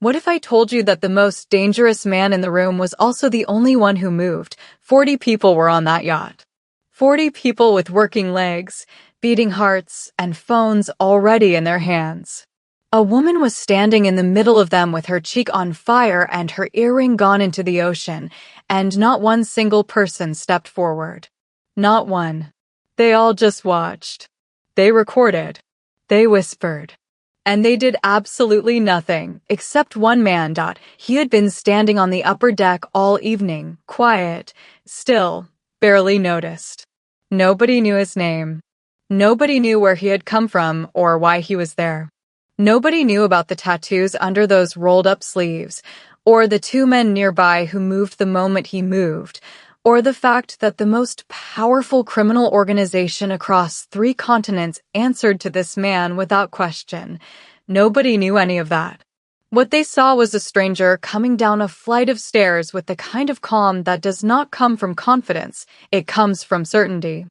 What if I told you that the most dangerous man in the room was also the only one who moved? 40 people were on that yacht. 40 people with working legs, beating hearts, and phones already in their hands. A woman was standing in the middle of them with her cheek on fire and her earring gone into the ocean, and not one single person stepped forward. Not one. They all just watched. They recorded. They whispered. And they did absolutely nothing, except one man. He had been standing on the upper deck all evening, quiet, still, barely noticed. Nobody knew his name. Nobody knew where he had come from or why he was there. Nobody knew about the tattoos under those rolled-up sleeves, or the two men nearby who moved the moment he moved, or the fact that the most powerful criminal organization across 3 continents answered to this man without question. Nobody knew any of that. What they saw was a stranger coming down a flight of stairs with the kind of calm that does not come from confidence, it comes from certainty.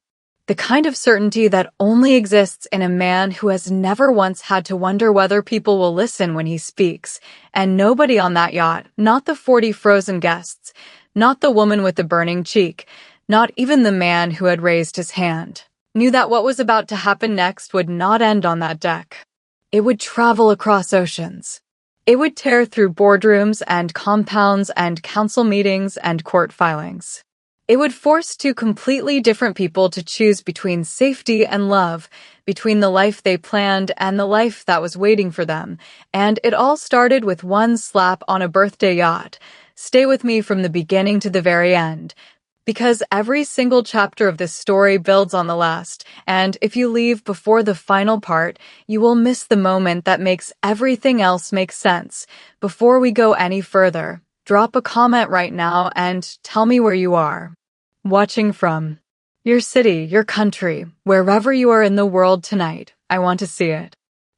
The kind of certainty that only exists in a man who has never once had to wonder whether people will listen when he speaks. And nobody on that yacht, not the 40 frozen guests, not the woman with the burning cheek, not even the man who had raised his hand, knew that what was about to happen next would not end on that deck. It would travel across oceans. It would tear through boardrooms and compounds and council meetings and court filings. It would force 2 completely different people to choose between safety and love, between the life they planned and the life that was waiting for them. And it all started with one slap on a birthday yacht. Stay with me from the beginning to the very end, because every single chapter of this story builds on the last, and if you leave before the final part, you will miss the moment that makes everything else make sense. Before we go any further, drop a comment right now and tell me where you are watching from. Your city, your country, wherever you are in the world tonight. I want to see it.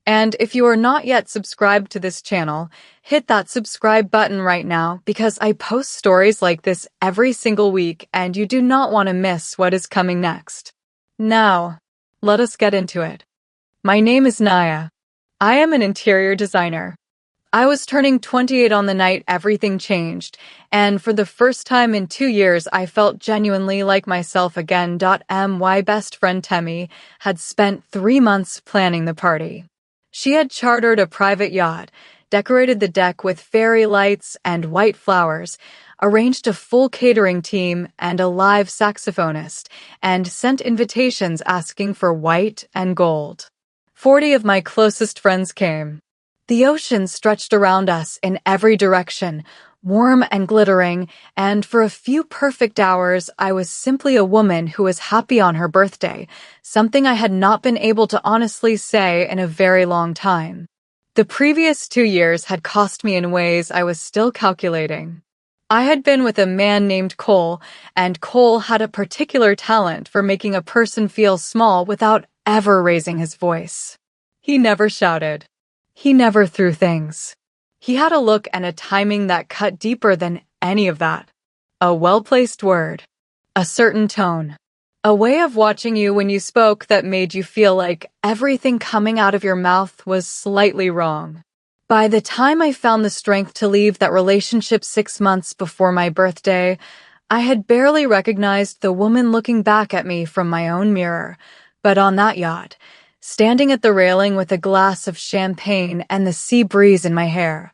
And if you are not yet subscribed to this channel, hit that subscribe button right now because I post stories like this every single week and you do not want to miss what is coming next. Now, let us get into it. My name is Naya. I am an interior designer. I was turning 28 on the night everything changed, and for the first time in 2 years I felt genuinely like myself again. My best friend Temi had spent 3 months planning the party. She had chartered a private yacht, decorated the deck with fairy lights and white flowers, arranged a full catering team and a live saxophonist, and sent invitations asking for white and gold. 40 of my closest friends came. The ocean stretched around us in every direction, warm and glittering, and for a few perfect hours I was simply a woman who was happy on her birthday, something I had not been able to honestly say in a very long time. The previous 2 years had cost me in ways I was still calculating. I had been with a man named Cole, and Cole had a particular talent for making a person feel small without ever raising his voice. He never shouted. He never threw things. He had a look and a timing that cut deeper than any of that. A well-placed word. A certain tone. A way of watching you when you spoke that made you feel like everything coming out of your mouth was slightly wrong. By the time I found the strength to leave that relationship 6 months before my birthday, I had barely recognized the woman looking back at me from my own mirror. But on that yacht, standing at the railing with a glass of champagne and the sea breeze in my hair,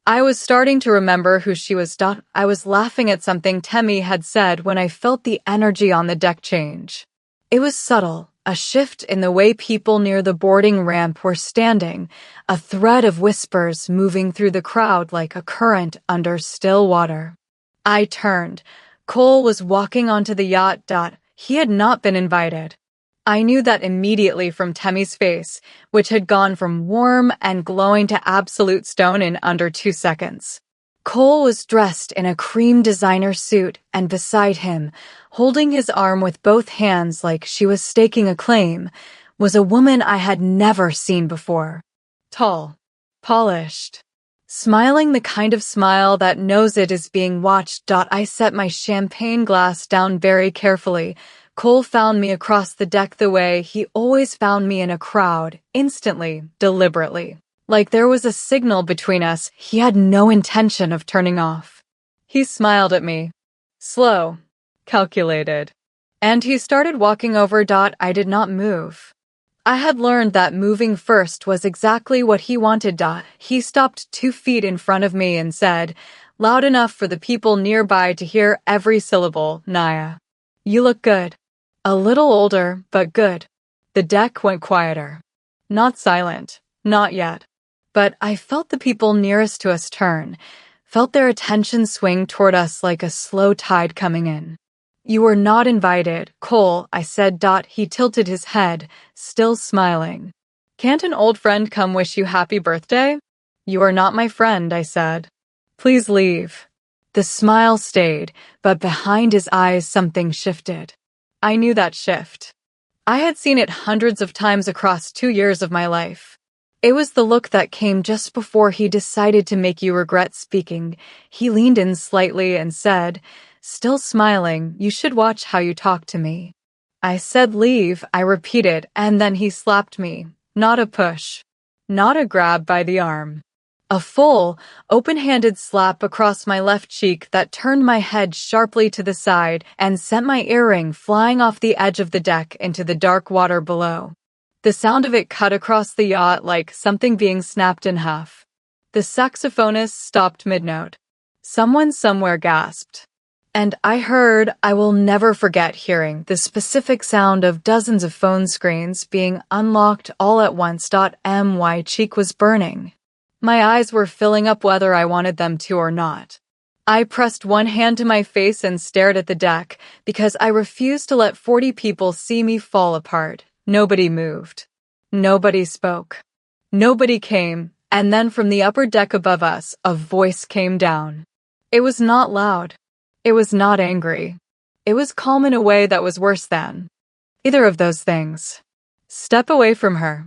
I was starting to remember who she was. I was laughing at something Temi had said when I felt the energy on the deck change. It was subtle, a shift in the way people near the boarding ramp were standing, a thread of whispers moving through the crowd like a current under still water. I turned. Cole was walking onto the yacht. He had not been invited. I knew that immediately from Temi's face, which had gone from warm and glowing to absolute stone in under 2 seconds. Cole was dressed in a cream designer suit, and beside him, holding his arm with both hands like she was staking a claim, was a woman I had never seen before. Tall, polished, smiling the kind of smile that knows it is being watched. I set my champagne glass down very carefully. Cole found me across the deck the way he always found me in a crowd, instantly, deliberately. Like there was a signal between us he had no intention of turning off. He smiled at me. Slow. Calculated. And he started walking over. I did not move. I had learned that moving first was exactly what he wanted. He stopped 2 feet in front of me and said, loud enough for the people nearby to hear every syllable, Naya. You look good. A little older, but good. The deck went quieter. Not silent. Not yet. But I felt the people nearest to us turn, felt their attention swing toward us like a slow tide coming in. You were not invited, Cole, I said. He tilted his head, still smiling. Can't an old friend come wish you happy birthday? You are not my friend, I said. Please leave. The smile stayed, but behind his eyes something shifted. I knew that shift. I had seen it hundreds of times across 2 years of my life. It was the look that came just before he decided to make you regret speaking. He leaned in slightly and said, still smiling, you should watch how you talk to me. I said leave, I repeated, and then he slapped me. Not a push. Not a grab by the arm. A full, open-handed slap across my left cheek that turned my head sharply to the side and sent my earring flying off the edge of the deck into the dark water below. The sound of it cut across the yacht like something being snapped in half. The saxophonist stopped mid-note. Someone somewhere gasped. And I will never forget hearing the specific sound of dozens of phone screens being unlocked all at once. My cheek was burning. My eyes were filling up whether I wanted them to or not. I pressed one hand to my face and stared at the deck because I refused to let 40 people see me fall apart. Nobody moved. Nobody spoke. Nobody came, and then from the upper deck above us, a voice came down. It was not loud. It was not angry. It was calm in a way that was worse than either of those things. Step away from her.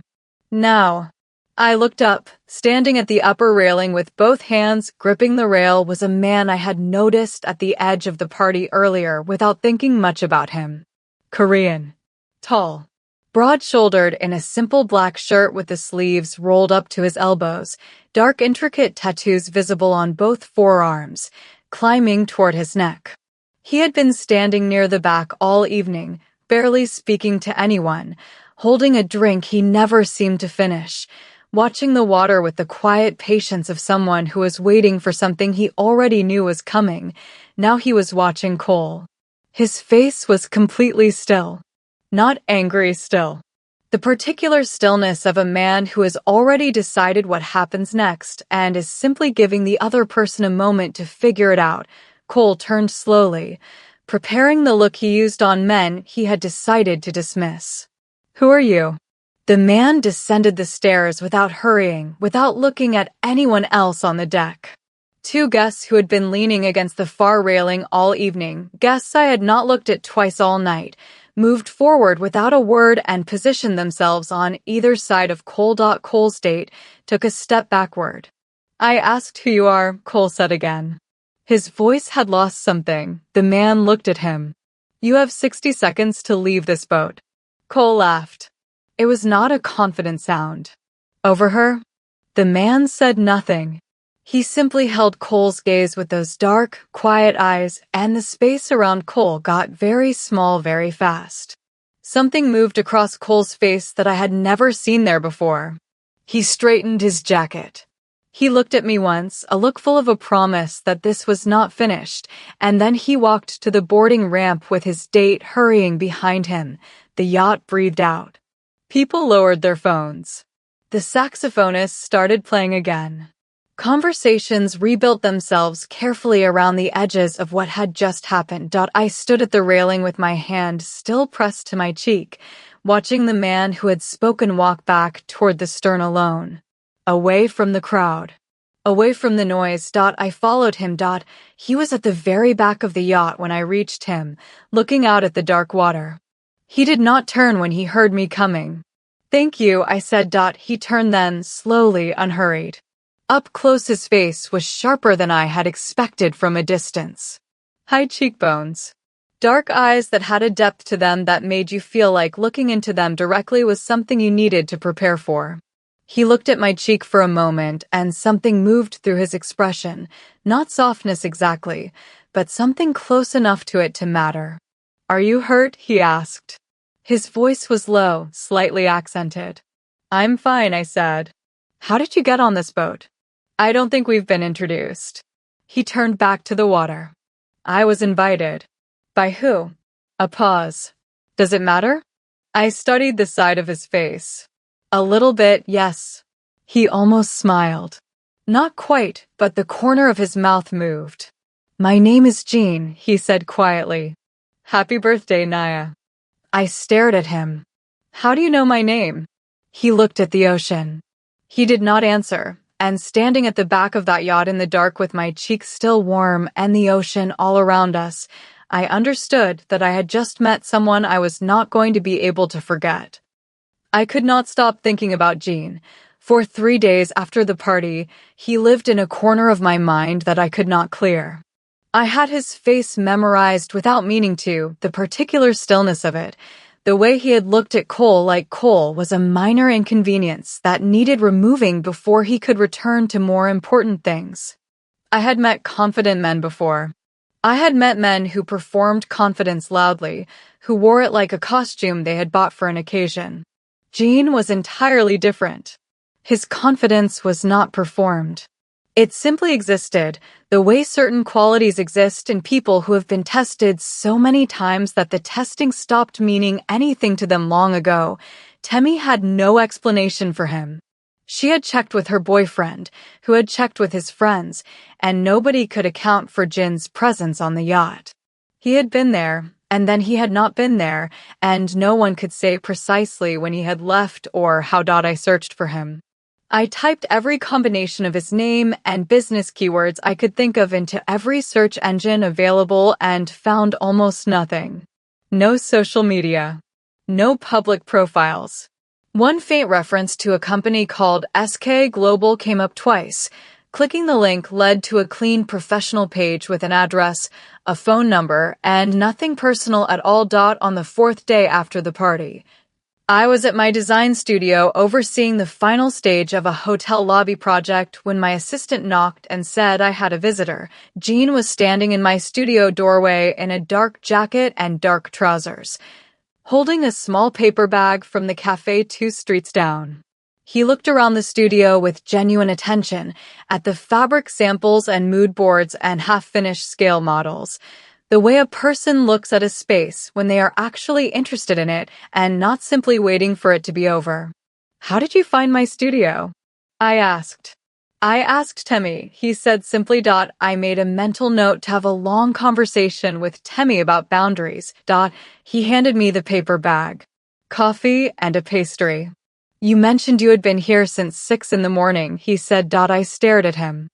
Now. I looked up. Standing at the upper railing with both hands gripping the rail was a man I had noticed at the edge of the party earlier without thinking much about him. Korean. Tall. Broad-shouldered in a simple black shirt with the sleeves rolled up to his elbows, dark intricate tattoos visible on both forearms, climbing toward his neck. He had been standing near the back all evening, barely speaking to anyone, holding a drink he never seemed to finish, watching the water with the quiet patience of someone who was waiting for something he already knew was coming. Now he was watching Cole. His face was completely still. Not angry still. The particular stillness of a man who has already decided what happens next and is simply giving the other person a moment to figure it out. Cole turned slowly, preparing the look he used on men he had decided to dismiss. Who are you? The man descended the stairs without hurrying, without looking at anyone else on the deck. 2 guests who had been leaning against the far railing all evening, guests I had not looked at twice all night, moved forward without a word and positioned themselves on either side of Cole. Cole's date took a step backward. I asked who you are, Cole said again. His voice had lost something. The man looked at him. You have 60 seconds to leave this boat. Cole laughed. It was not a confident sound. Over her? The man said nothing. He simply held Cole's gaze with those dark, quiet eyes, and the space around Cole got very small very fast. Something moved across Cole's face that I had never seen there before. He straightened his jacket. He looked at me once, a look full of a promise that this was not finished, and then he walked to the boarding ramp with his date hurrying behind him. The yacht breathed out. People lowered their phones. The saxophonist started playing again. Conversations rebuilt themselves carefully around the edges of what had just happened. I stood at the railing with my hand still pressed to my cheek, watching the man who had spoken walk back toward the stern alone. Away from the crowd. Away from the noise. I followed him. He was at the very back of the yacht when I reached him, looking out at the dark water. He did not turn when he heard me coming. Thank you, I said. He turned then, slowly, unhurried. Up close his face was sharper than I had expected from a distance. High cheekbones. Dark eyes that had a depth to them that made you feel like looking into them directly was something you needed to prepare for. He looked at my cheek for a moment, and something moved through his expression. Not softness exactly, but something close enough to it to matter. "Are you hurt?" he asked. His voice was low, slightly accented. "I'm fine," I said. "How did you get on this boat?" "I don't think we've been introduced." He turned back to the water. "I was invited." "By who?" A pause. "Does it matter?" I studied the side of his face. "A little bit, yes." He almost smiled. Not quite, but the corner of his mouth moved. "My name is Jean," he said quietly. "Happy birthday, Naya." I stared at him. "How do you know my name?" He looked at the ocean. He did not answer, and standing at the back of that yacht in the dark with my cheeks still warm and the ocean all around us, I understood that I had just met someone I was not going to be able to forget. I could not stop thinking about Jean. For 3 days after the party, he lived in a corner of my mind that I could not clear. I had his face memorized without meaning to, the particular stillness of it. The way he had looked at Cole like Cole was a minor inconvenience that needed removing before he could return to more important things. I had met confident men before. I had met men who performed confidence loudly, who wore it like a costume they had bought for an occasion. Jean was entirely different. His confidence was not performed. It simply existed, the way certain qualities exist in people who have been tested so many times that the testing stopped meaning anything to them long ago. Temmie had no explanation for him. She had checked with her boyfriend, who had checked with his friends, and nobody could account for Jin's presence on the yacht. He had been there, and then he had not been there, and no one could say precisely when he had left or how I searched for him. I typed every combination of his name and business keywords I could think of into every search engine available and found almost nothing. No social media. No public profiles. One faint reference to a company called SK Global came up twice. Clicking the link led to a clean professional page with an address, a phone number, and nothing personal at all. On the 4th day after the party, I was at my design studio overseeing the final stage of a hotel lobby project when my assistant knocked and said I had a visitor. Jean was standing in my studio doorway in a dark jacket and dark trousers, holding a small paper bag from the cafe 2 streets down. He looked around the studio with genuine attention at the fabric samples and mood boards and half-finished scale models. The way a person looks at a space when they are actually interested in it and not simply waiting for it to be over. "How did you find my studio?" I asked. "I asked Temmie," he said simply. I made a mental note to have a long conversation with Temmie about boundaries. He handed me the paper bag. Coffee and a pastry. "You mentioned you had been here since 6 in the morning, he said. I stared at him.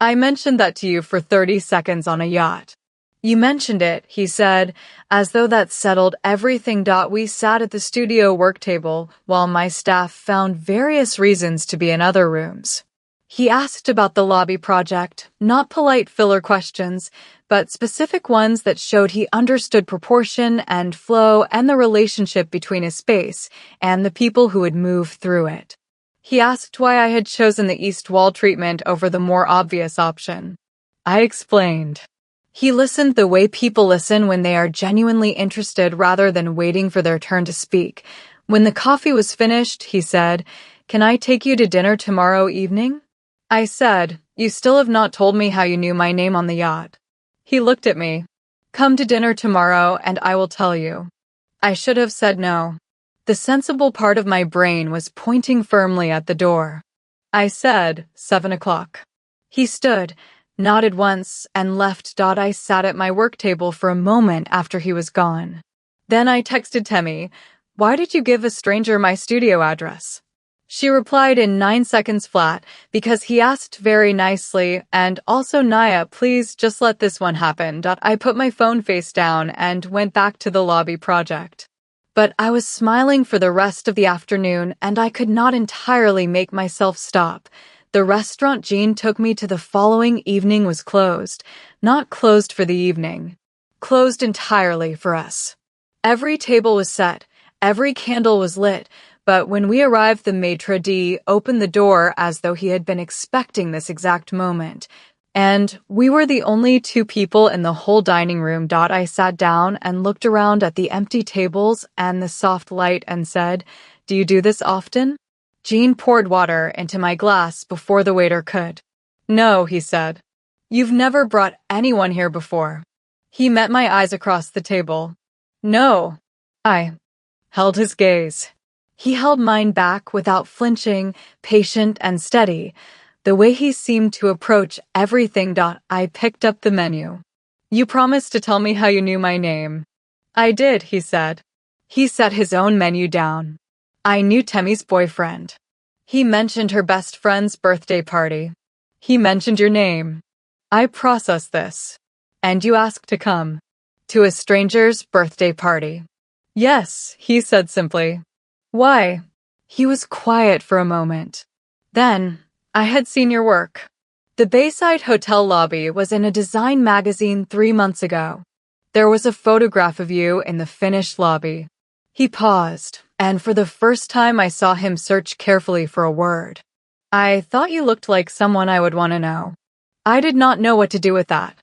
"I mentioned that to you for 30 seconds on a yacht." "You mentioned it," he said, as though that settled everything. We sat at the studio work table while my staff found various reasons to be in other rooms. He asked about the lobby project, not polite filler questions, but specific ones that showed he understood proportion and flow and the relationship between a space and the people who would move through it. He asked why I had chosen the east wall treatment over the more obvious option. I explained. He listened the way people listen when they are genuinely interested rather than waiting for their turn to speak. When the coffee was finished, he said, "Can I take you to dinner tomorrow evening?" I said, "You still have not told me how you knew my name on the yacht." He looked at me. "Come to dinner tomorrow and I will tell you." I should have said no. The sensible part of my brain was pointing firmly at the door. I said, 7 o'clock. He stood, nodded once, and left. I sat at my work table for a moment after he was gone. Then I texted Temmie, "Why did you give a stranger my studio address?" She replied in 9 seconds flat, "Because he asked very nicely, and also Naya, please just let this one happen." I put my phone face down and went back to the lobby project. But I was smiling for the rest of the afternoon, and I could not entirely make myself stop. The restaurant Jean took me to the following evening was closed. Not closed for the evening. Closed entirely for us. Every table was set, every candle was lit, but when we arrived, the maitre d' opened the door as though he had been expecting this exact moment. And we were the only two people in the whole dining room. I sat down and looked around at the empty tables and the soft light and said, "Do you do this often?" Jean poured water into my glass before the waiter could. "No," he said. "You've never brought anyone here before." He met my eyes across the table. "No." I held his gaze. He held mine back without flinching, patient and steady, the way he seemed to approach everything. I picked up the menu. "You promised to tell me how you knew my name." "I did," he said. He set his own menu down. "I knew Temmie's boyfriend. He mentioned her best friend's birthday party. He mentioned your name. I processed this. And you asked to come. To a stranger's birthday party." "Yes," he said simply. "Why?" He was quiet for a moment. Then, "I had seen your work. The Bayside Hotel lobby was in a design magazine 3 months ago. There was a photograph of you in the finished lobby." He paused, and for the first time I saw him search carefully for a word. "I thought you looked like someone I would want to know." I did not know what to do with that.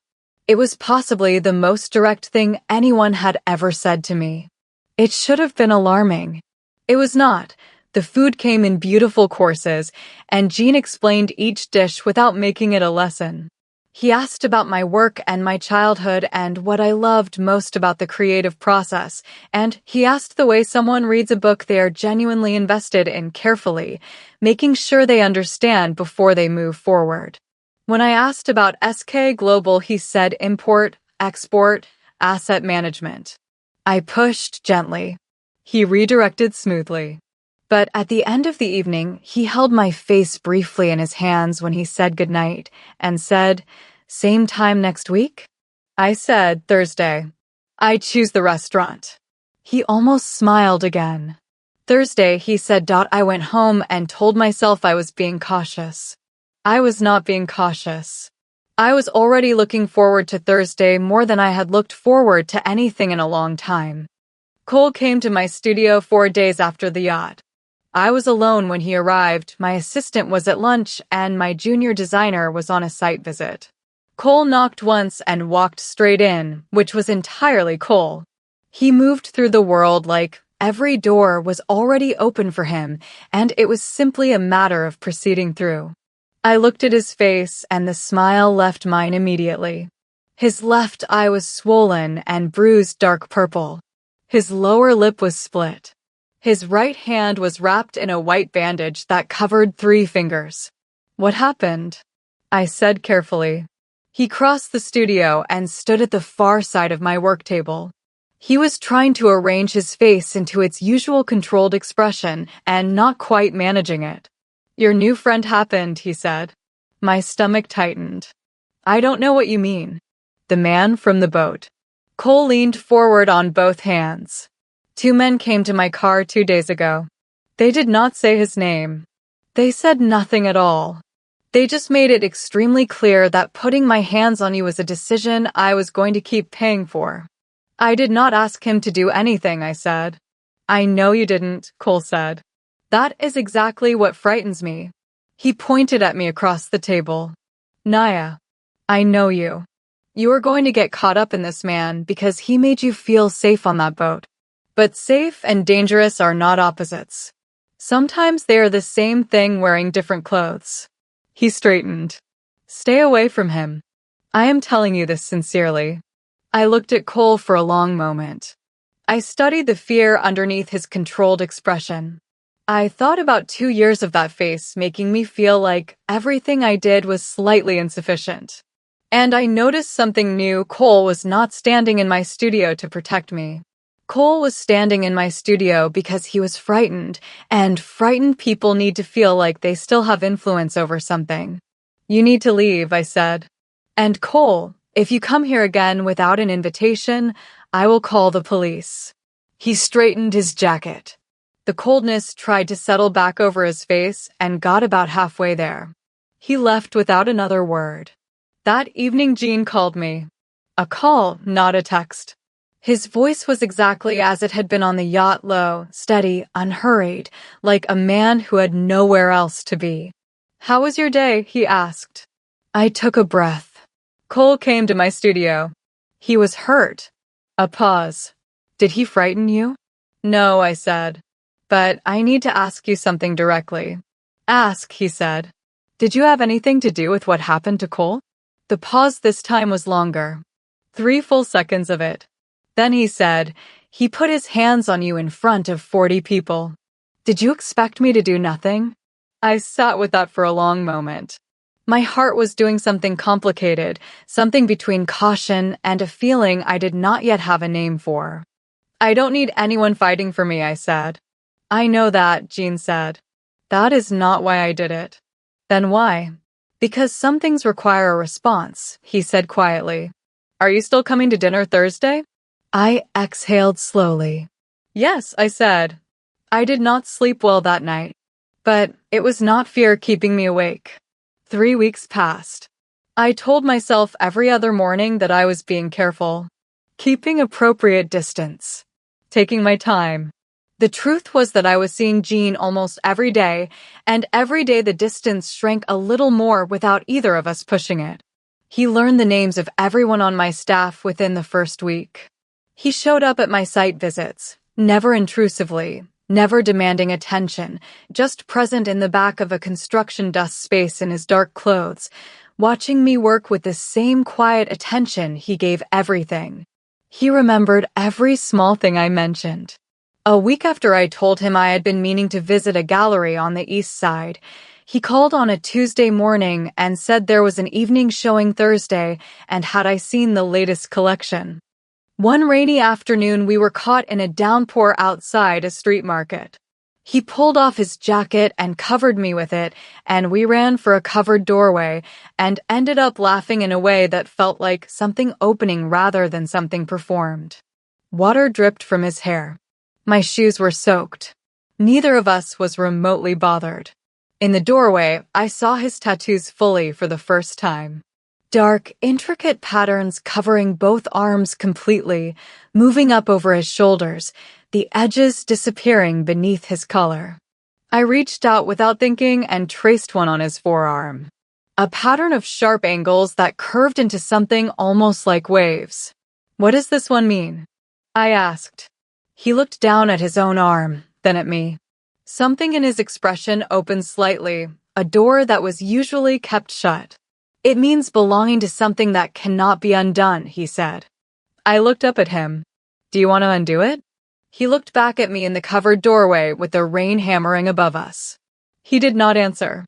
It was possibly the most direct thing anyone had ever said to me. It should have been alarming. It was not. The food came in beautiful courses, and Jean explained each dish without making it a lesson. He asked about my work and my childhood and what I loved most about the creative process, and he asked the way someone reads a book they are genuinely invested in carefully, making sure they understand before they move forward. When I asked about SK Global, he said import, export, asset management. I pushed gently. He redirected smoothly. But at the end of the evening, he held my face briefly in his hands when he said goodnight and said, "Same time next week?" I said, "Thursday. I choose the restaurant." He almost smiled again. "Thursday," he said. I went home and told myself I was being cautious. I was not being cautious. I was already looking forward to Thursday more than I had looked forward to anything in a long time. Cole came to my studio 4 days after the yacht. I was alone when he arrived, my assistant was at lunch, and my junior designer was on a site visit. Cole knocked once and walked straight in, which was entirely Cole. He moved through the world like every door was already open for him, and it was simply a matter of proceeding through. I looked at his face, and the smile left mine immediately. His left eye was swollen and bruised dark purple. His lower lip was split. His right hand was wrapped in a white bandage that covered 3 fingers. "What happened?" I said carefully. He crossed the studio and stood at the far side of my work table. He was trying to arrange his face into its usual controlled expression and not quite managing it. "Your new friend happened," he said. My stomach tightened. "I don't know what you mean." "The man from the boat." Cole leaned forward on both hands. 2 men came to my car 2 days ago. They did not say his name. They said nothing at all. They just made it extremely clear that putting my hands on you was a decision I was going to keep paying for. "I did not ask him to do anything," I said. "I know you didn't," Cole said. "That is exactly what frightens me." He pointed at me across the table. "Naya, I know you. You are going to get caught up in this man because he made you feel safe on that boat. But safe and dangerous are not opposites. Sometimes they are the same thing wearing different clothes." He straightened. "Stay away from him. I am telling you this sincerely." I looked at Cole for a long moment. I studied the fear underneath his controlled expression. I thought about 2 years of that face making me feel like everything I did was slightly insufficient. And I noticed something new. Cole was not standing in my studio to protect me. Cole was standing in my studio because he was frightened, and frightened people need to feel like they still have influence over something. "You need to leave," I said. "And Cole, if you come here again without an invitation, I will call the police." He straightened his jacket. The coldness tried to settle back over his face and got about halfway there. He left without another word. That evening Jean called me. A call, not a text. His voice was exactly as it had been on the yacht, low, steady, unhurried, like a man who had nowhere else to be. "How was your day?" he asked. I took a breath. Cole came to my studio. He was hurt. A pause. "Did he frighten you?" "No," I said. "But I need to ask you something directly." "Ask," he said. "Did you have anything to do with what happened to Cole?" The pause this time was longer. 3 full seconds of it. Then he said, "He put his hands on you in front of 40 people. Did you expect me to do nothing?" I sat with that for a long moment. My heart was doing something complicated, something between caution and a feeling I did not yet have a name for. "I don't need anyone fighting for me," I said. "I know that," Jean said. "That is not why I did it." "Then why?" "Because some things require a response," he said quietly. "Are you still coming to dinner Thursday?" I exhaled slowly. "Yes," I said. I did not sleep well that night. But it was not fear keeping me awake. 3 weeks passed. I told myself every other morning that I was being careful, keeping appropriate distance, taking my time. The truth was that I was seeing Jean almost every day, and every day the distance shrank a little more without either of us pushing it. He learned the names of everyone on my staff within the first week. He showed up at my site visits, never intrusively, never demanding attention, just present in the back of a construction dust space in his dark clothes, watching me work with the same quiet attention he gave everything. He remembered every small thing I mentioned. A week after I told him I had been meaning to visit a gallery on the east side, he called on a Tuesday morning and said there was an evening showing Thursday and had I seen the latest collection. One rainy afternoon, we were caught in a downpour outside a street market. He pulled off his jacket and covered me with it, and we ran for a covered doorway and ended up laughing in a way that felt like something opening rather than something performed. Water dripped from his hair. My shoes were soaked. Neither of us was remotely bothered. In the doorway, I saw his tattoos fully for the first time. Dark, intricate patterns covering both arms completely, moving up over his shoulders, the edges disappearing beneath his collar. I reached out without thinking and traced one on his forearm. A pattern of sharp angles that curved into something almost like waves. "What does this one mean?" I asked. He looked down at his own arm, then at me. Something in his expression opened slightly, a door that was usually kept shut. "It means belonging to something that cannot be undone," he said. I looked up at him. "Do you want to undo it?" He looked back at me in the covered doorway with the rain hammering above us. He did not answer.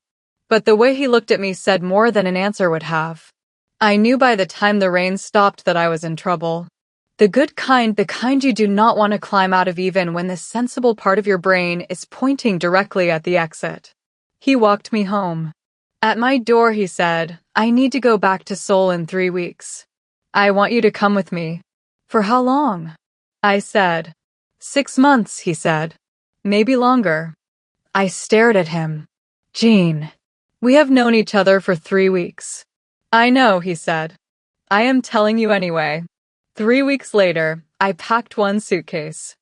But the way he looked at me said more than an answer would have. I knew by the time the rain stopped that I was in trouble. The kind you do not want to climb out of even when the sensible part of your brain is pointing directly at the exit. He walked me home. At my door, he said, "I need to go back to Seoul in 3 weeks. I want you to come with me." "For how long?" I said. 6 months, he said. "Maybe longer." I stared at him. "Jean, we have known each other for 3 weeks." "I know," he said. "I am telling you anyway." 3 weeks later, I packed one suitcase.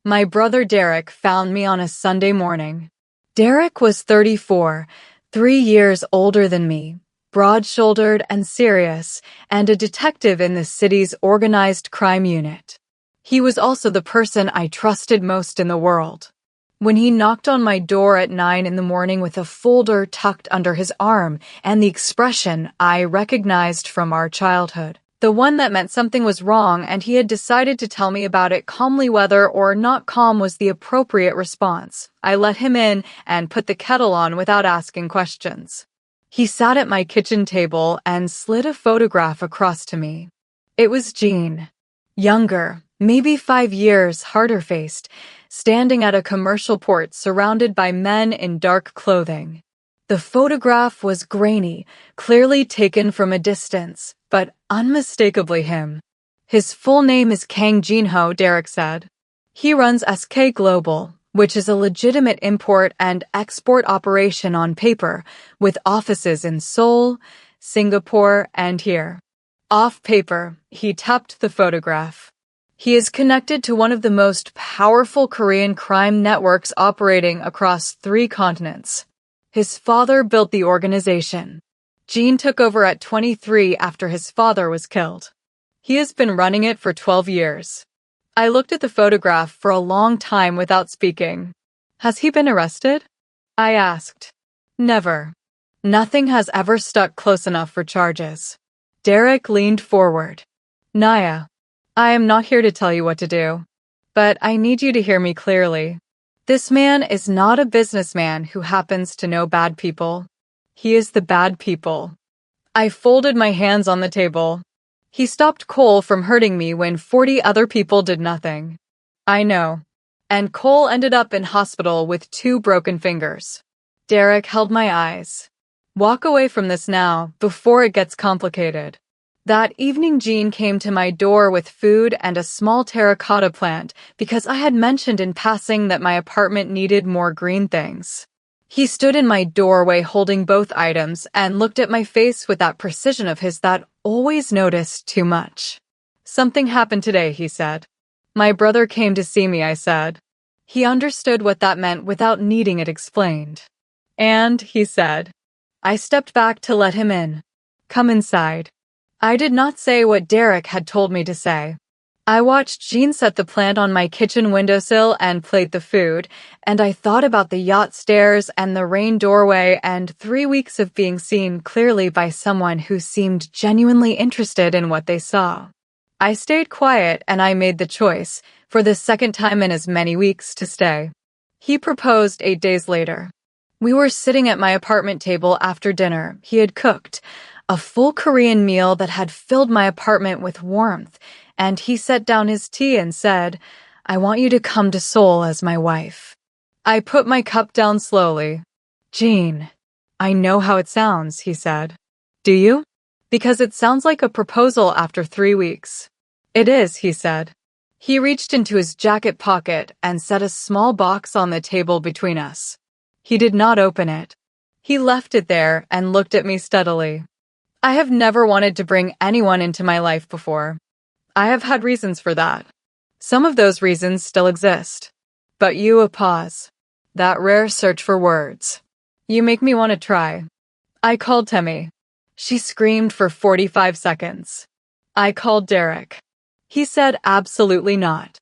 My brother Derek found me on a Sunday morning. Derek was 34, 3 years older than me, broad-shouldered and serious, and a detective in the city's organized crime unit. He was also the person I trusted most in the world. When he knocked on my door at 9 in the morning with a folder tucked under his arm and the expression I recognized from our childhood, the one that meant something was wrong and he had decided to tell me about it calmly, whether or not calm was the appropriate response, I let him in and put the kettle on without asking questions. He sat at my kitchen table and slid a photograph across to me. It was Jean. Younger, maybe 5 years, harder-faced, standing at a commercial port surrounded by men in dark clothing. The photograph was grainy, clearly taken from a distance, but unmistakably him. "His full name is Kang Jinho," Derek said. "He runs SK Global, which is a legitimate import and export operation on paper, with offices in Seoul, Singapore, and here." Off paper, he tapped the photograph. He is connected to one of the most powerful Korean crime networks operating across 3 continents. His father built the organization. Jin took over at 23 after his father was killed. He has been running it for 12 years. I looked at the photograph for a long time without speaking. Has he been arrested? I asked. Never. Nothing has ever stuck close enough for charges. Derek leaned forward. Naya, I am not here to tell you what to do, but I need you to hear me clearly. This man is not a businessman who happens to know bad people. He is the bad people. I folded my hands on the table. He stopped Cole from hurting me when 40 other people did nothing. I know. And Cole ended up in hospital with 2 broken fingers. Derek held my eyes. Walk away from this now, before it gets complicated. That evening Jean came to my door with food and a small terracotta plant because I had mentioned in passing that my apartment needed more green things. He stood in my doorway holding both items and looked at my face with that precision of his that always noticed too much. Something happened today, he said. My brother came to see me, I said. He understood what that meant without needing it explained. And, he said. I stepped back to let him in. Come inside. I did not say what Derek had told me to say. I watched Jean set the plant on my kitchen windowsill and plate the food, and I thought about the yacht stairs and the rain doorway and 3 weeks of being seen clearly by someone who seemed genuinely interested in what they saw. I stayed quiet and I made the choice, for the second time in as many weeks, to stay. He proposed 8 days later. We were sitting at my apartment table after dinner. He had cooked a full Korean meal that had filled my apartment with warmth, and he set down his tea and said, I want you to come to Seoul as my wife. I put my cup down slowly. Jean, I know how it sounds, he said. Do you? Because it sounds like a proposal after 3 weeks. It is, he said. He reached into his jacket pocket and set a small box on the table between us. He did not open it. He left it there and looked at me steadily. I have never wanted to bring anyone into my life before. I have had reasons for that. Some of those reasons still exist. But you, a pause. That rare search for words. You make me want to try. I called Temi. She screamed for 45 seconds. I called Derek. He said absolutely not.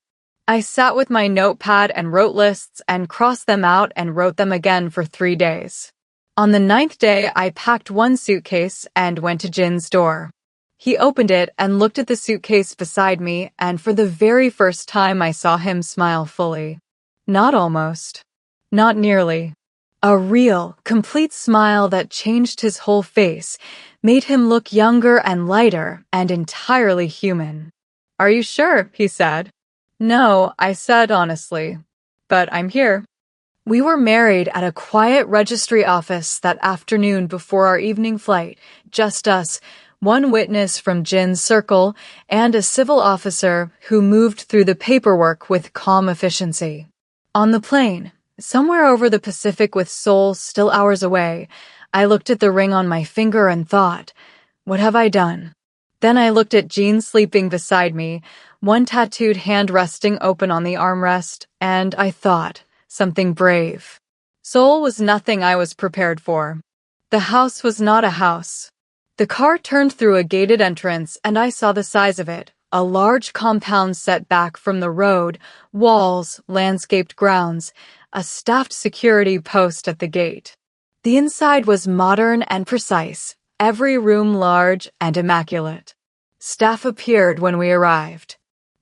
I sat with my notepad and wrote lists and crossed them out and wrote them again for 3 days. On the 9th day, I packed 1 suitcase and went to Jin's door. He opened it and looked at the suitcase beside me, and for the very first time I saw him smile fully. Not almost. Not nearly. A real, complete smile that changed his whole face, made him look younger and lighter and entirely human. Are you sure? He said. No, I said honestly. But I'm here. We were married at a quiet registry office that afternoon before our evening flight, just us, 1 witness from Jin's circle, and a civil officer who moved through the paperwork with calm efficiency. On the plane, somewhere over the Pacific with Seoul still hours away, I looked at the ring on my finger and thought, what have I done? Then I looked at Jean sleeping beside me, 1 tattooed hand resting open on the armrest, and I thought, something brave. Seoul was nothing I was prepared for. The house was not a house. The car turned through a gated entrance and I saw the size of it, a large compound set back from the road, walls, landscaped grounds, a staffed security post at the gate. The inside was modern and precise, every room large and immaculate. Staff appeared when we arrived.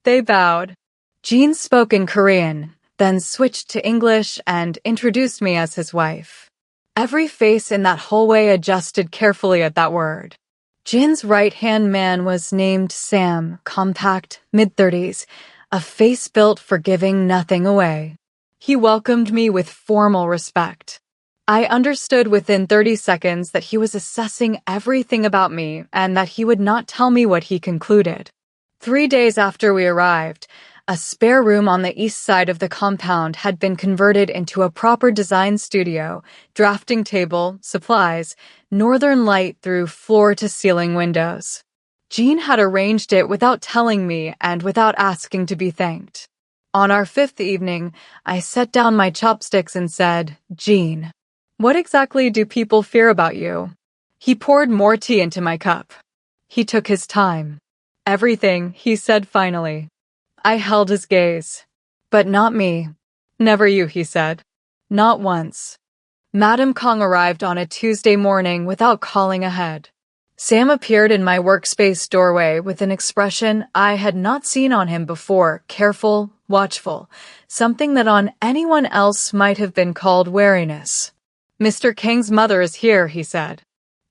They bowed. Jean spoke in Korean, then switched to English and introduced me as his wife. Every face in that hallway adjusted carefully at that word. Jin's right-hand man was named Sam, compact, mid-30s, a face built for giving nothing away. He welcomed me with formal respect. I understood within 30 seconds that he was assessing everything about me and that he would not tell me what he concluded. 3 days after we arrived, a spare room on the east side of the compound had been converted into a proper design studio, drafting table, supplies, northern light through floor-to-ceiling windows. Jean had arranged it without telling me and without asking to be thanked. On our 5th evening, I set down my chopsticks and said, "Jean, what exactly do people fear about you?" He poured more tea into my cup. He took his time. "Everything," he said finally. I held his gaze. "But not me." "Never you," he said. "Not once." Madam Kong arrived on a Tuesday morning without calling ahead. Sam appeared in my workspace doorway with an expression I had not seen on him before, careful, watchful, something that on anyone else might have been called wariness. "Mr. King's mother is here," he said.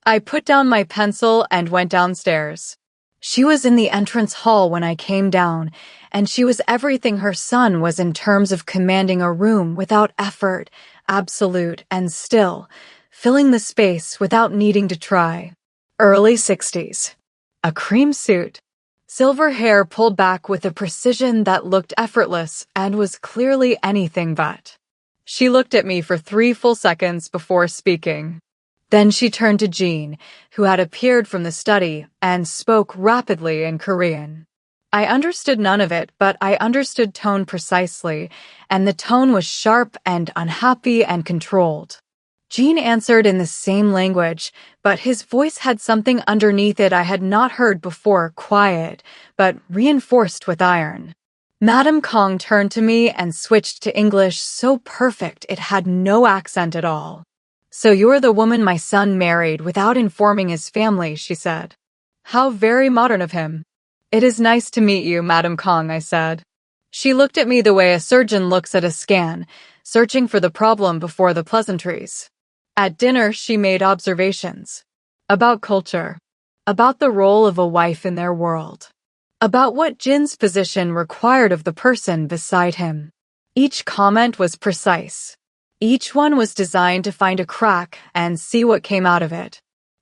I put down my pencil and went downstairs. She was in the entrance hall when I came down, and she was everything her son was in terms of commanding a room without effort, absolute and still, filling the space without needing to try. Early 60s. A cream suit. Silver hair pulled back with a precision that looked effortless and was clearly anything but. She looked at me for 3 full seconds before speaking. Then she turned to Jean, who had appeared from the study, and spoke rapidly in Korean. I understood none of it, but I understood tone precisely, and the tone was sharp and unhappy and controlled. Jean answered in the same language, but his voice had something underneath it I had not heard before, quiet, but reinforced with iron. Madam Kong turned to me and switched to English so perfect it had no accent at all. "So you're the woman my son married without informing his family," she said. "How very modern of him." "It is nice to meet you, Madam Kong," I said. She looked at me the way a surgeon looks at a scan, searching for the problem before the pleasantries. At dinner, she made observations. About culture. About the role of a wife in their world. About what Jin's position required of the person beside him. Each comment was precise. Each one was designed to find a crack and see what came out of it.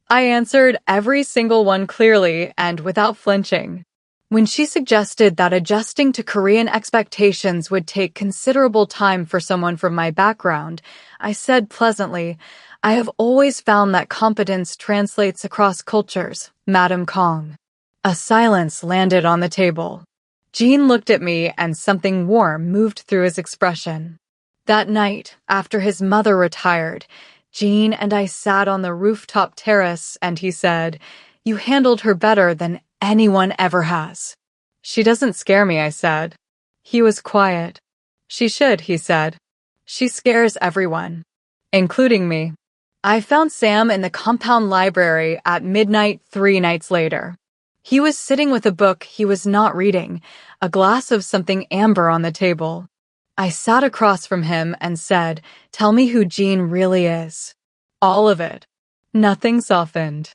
I answered every single one clearly and without flinching. When she suggested that adjusting to Korean expectations would take considerable time for someone from my background, I said pleasantly, "I have always found that competence translates across cultures, Madam Kong." A silence landed on the table. Jean looked at me and something warm moved through his expression. That night, after his mother retired, Jean and I sat on the rooftop terrace and he said, "You handled her better than anyone ever has." "She doesn't scare me," I said. He was quiet. "She should," he said. "She scares everyone, including me." I found Sam in the compound library at midnight 3 nights later. He was sitting with a book he was not reading, a glass of something amber on the table. I sat across from him and said, "Tell me who Jean really is." "All of it." Nothing softened.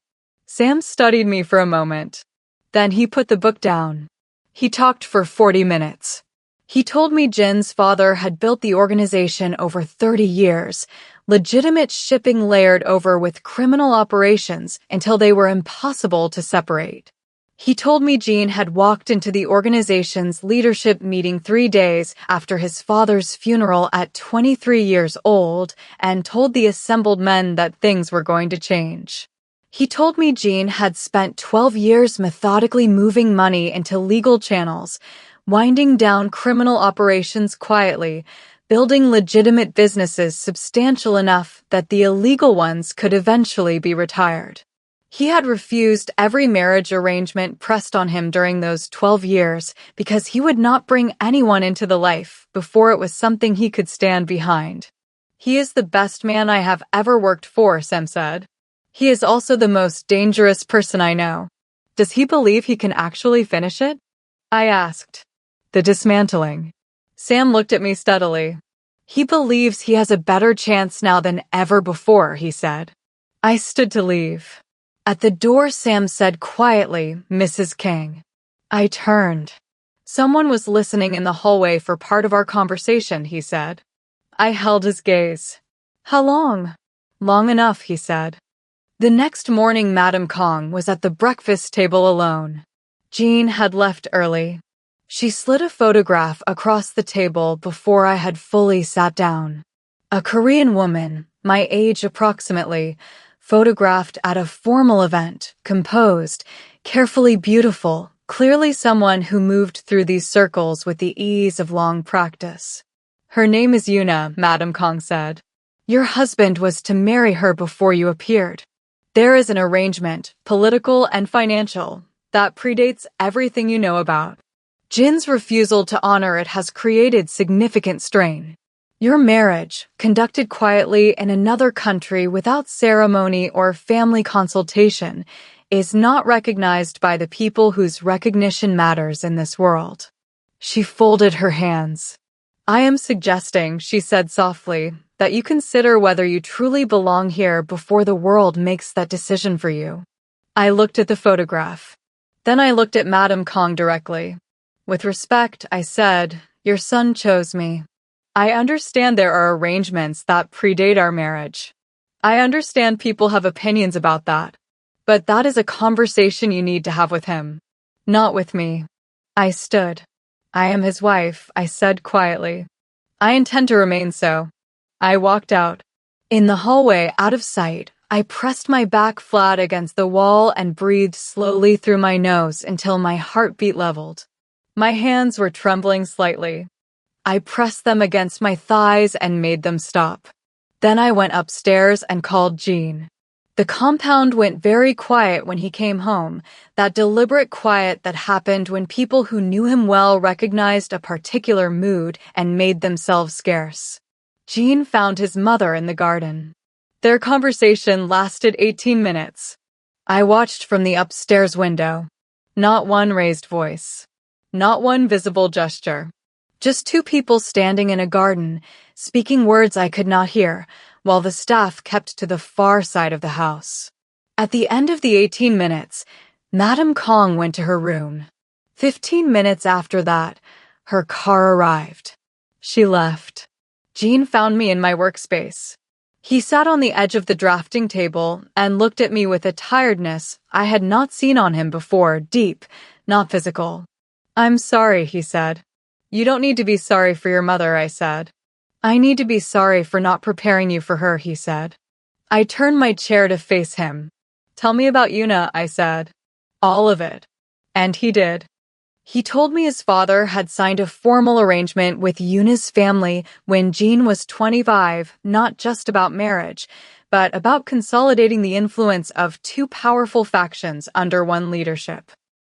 Sam studied me for a moment. Then he put the book down. He talked for 40 minutes. He told me Jin's father had built the organization over 30 years, legitimate shipping layered over with criminal operations until they were impossible to separate. He told me Jean had walked into the organization's leadership meeting 3 days after his father's funeral at 23 years old and told the assembled men that things were going to change. He told me Jean had spent 12 years methodically moving money into legal channels, winding down criminal operations quietly, building legitimate businesses substantial enough that the illegal ones could eventually be retired. He had refused every marriage arrangement pressed on him during those 12 years because he would not bring anyone into the life before it was something he could stand behind. "He is the best man I have ever worked for," Sam said. "He is also the most dangerous person I know." "Does he believe he can actually finish it?" I asked. "The dismantling." Sam looked at me steadily. "He believes he has a better chance now than ever before," he said. I stood to leave. At the door, Sam said quietly, "Mrs. King." I turned. "Someone was listening in the hallway for part of our conversation," he said. I held his gaze. "How long?" "Long enough," he said. The next morning, Madam Kong was at the breakfast table alone. Jean had left early. She slid a photograph across the table before I had fully sat down. A Korean woman, my age approximately, photographed at a formal event, composed, Carefully beautiful, clearly someone who moved through these circles with the ease of long practice. Her name is Yuna, Madame Kong said. Your husband was to marry her before you appeared. There is an arrangement, political and financial, that predates everything you know about. Jin's refusal to honor it has created significant strain. Your marriage, conducted quietly in another country without ceremony or family consultation, is not recognized by the people whose recognition matters in this world. She folded her hands. I am suggesting, she said softly, that you consider whether you truly belong here before the world makes that decision for you. I looked at the photograph. Then I looked at Madame Kong directly. With respect, I said, your son chose me. I understand there are arrangements that predate our marriage. I understand people have opinions about that. But that is a conversation you need to have with him. Not with me. I stood. I am his wife, I said quietly. I intend to remain so. I walked out. In the hallway, out of sight, I pressed my back flat against the wall and breathed slowly through my nose until my heartbeat leveled. My hands were trembling slightly. I pressed them against my thighs and made them stop. Then I went upstairs and called Jean. The compound went very quiet when he came home, that deliberate quiet that happened when people who knew him well recognized a particular mood and made themselves scarce. Jean found his mother in the garden. Their conversation lasted 18 minutes. I watched from the upstairs window. Not one raised voice. Not one visible gesture. Just two people standing in a garden, speaking words I could not hear, while the staff kept to the far side of the house. At the end of the 18 minutes, Madame Kong went to her room. 15 minutes after that, her car arrived. She left. Jean found me in my workspace. He sat on the edge of the drafting table and looked at me with a tiredness I had not seen on him before, deep, not physical. I'm sorry, he said. You don't need to be sorry for your mother, I said. I need to be sorry for not preparing you for her, he said. I turned my chair to face him. Tell me about Yuna, I said. All of it. And he did. He told me his father had signed a formal arrangement with Yuna's family when Jean was 25, not just about marriage, but about consolidating the influence of two powerful factions under one leadership.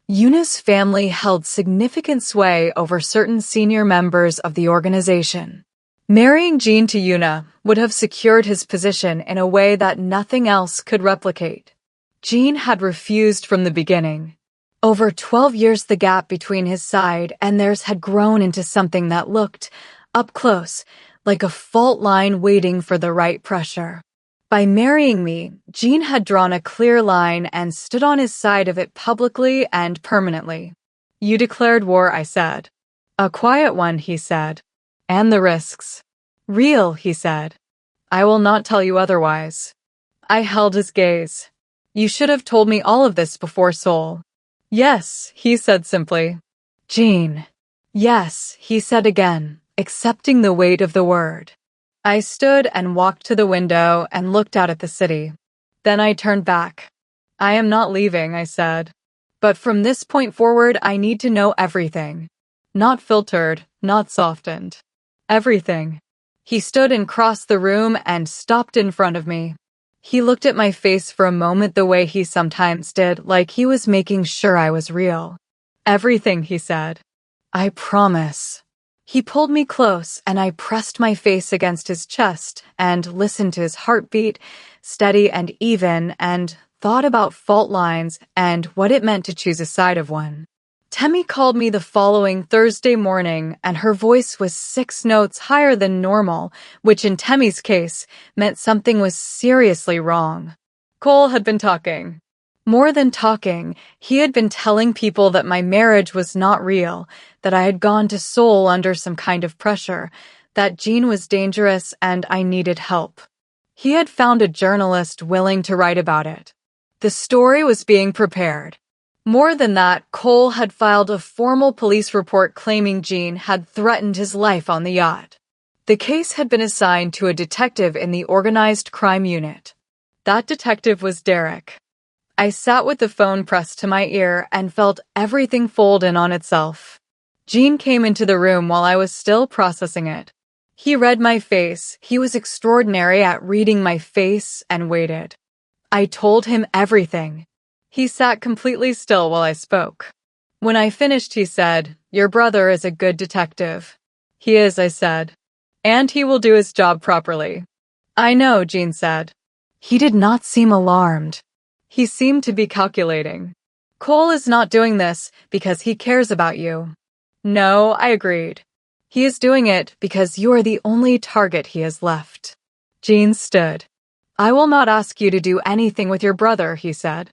Yuna's family held significant sway over certain senior members of the organization. Marrying Jean to Yuna would have secured his position in a way that nothing else could replicate. Jean had refused from the beginning. Over 12 years, the gap between his side and theirs had grown into something that looked, up close, like a fault line waiting for the right pressure. By marrying me, Jean had drawn a clear line and stood on his side of it publicly and permanently. You declared war, I said. A quiet one, he said. And the risks. Real, he said. I will not tell you otherwise. I held his gaze. You should have told me all of this before Seoul. Yes, he said simply. Jean. Yes, he said again, accepting the weight of the word. I stood and walked to the window and looked out at the city. Then I turned back. I am not leaving, I said. But from this point forward, I need to know everything. Not filtered, not softened. Everything. He stood and crossed the room and stopped in front of me. He looked at my face for a moment the way he sometimes did, like he was making sure I was real. Everything, he said. I promise. He pulled me close, and I pressed my face against his chest and listened to his heartbeat, steady and even, and thought about fault lines and what it meant to choose a side of one. Temmie called me the following Thursday morning, and her voice was 6 notes higher than normal, which in Temmie's case meant something was seriously wrong. Cole had been talking. More than talking, he had been telling people that my marriage was not real, that I had gone to Seoul under some kind of pressure, that Jean was dangerous and I needed help. He had found a journalist willing to write about it. The story was being prepared. More than that, Cole had filed a formal police report claiming Jean had threatened his life on the yacht. The case had been assigned to a detective in the organized crime unit. That detective was Derek. I sat with the phone pressed to my ear and felt everything fold in on itself. Gene came into the room while I was still processing it. He read my face. He was extraordinary at reading my face and waited. I told him everything. He sat completely still while I spoke. When I finished, he said, "Your brother is a good detective." "He is," I said. "And he will do his job properly." "I know," Gene said. He did not seem alarmed. He seemed to be calculating. "Cole is not doing this because he cares about you." "No," I agreed. "He is doing it because you are the only target he has left." Gene stood. "I will not ask you to do anything with your brother," he said.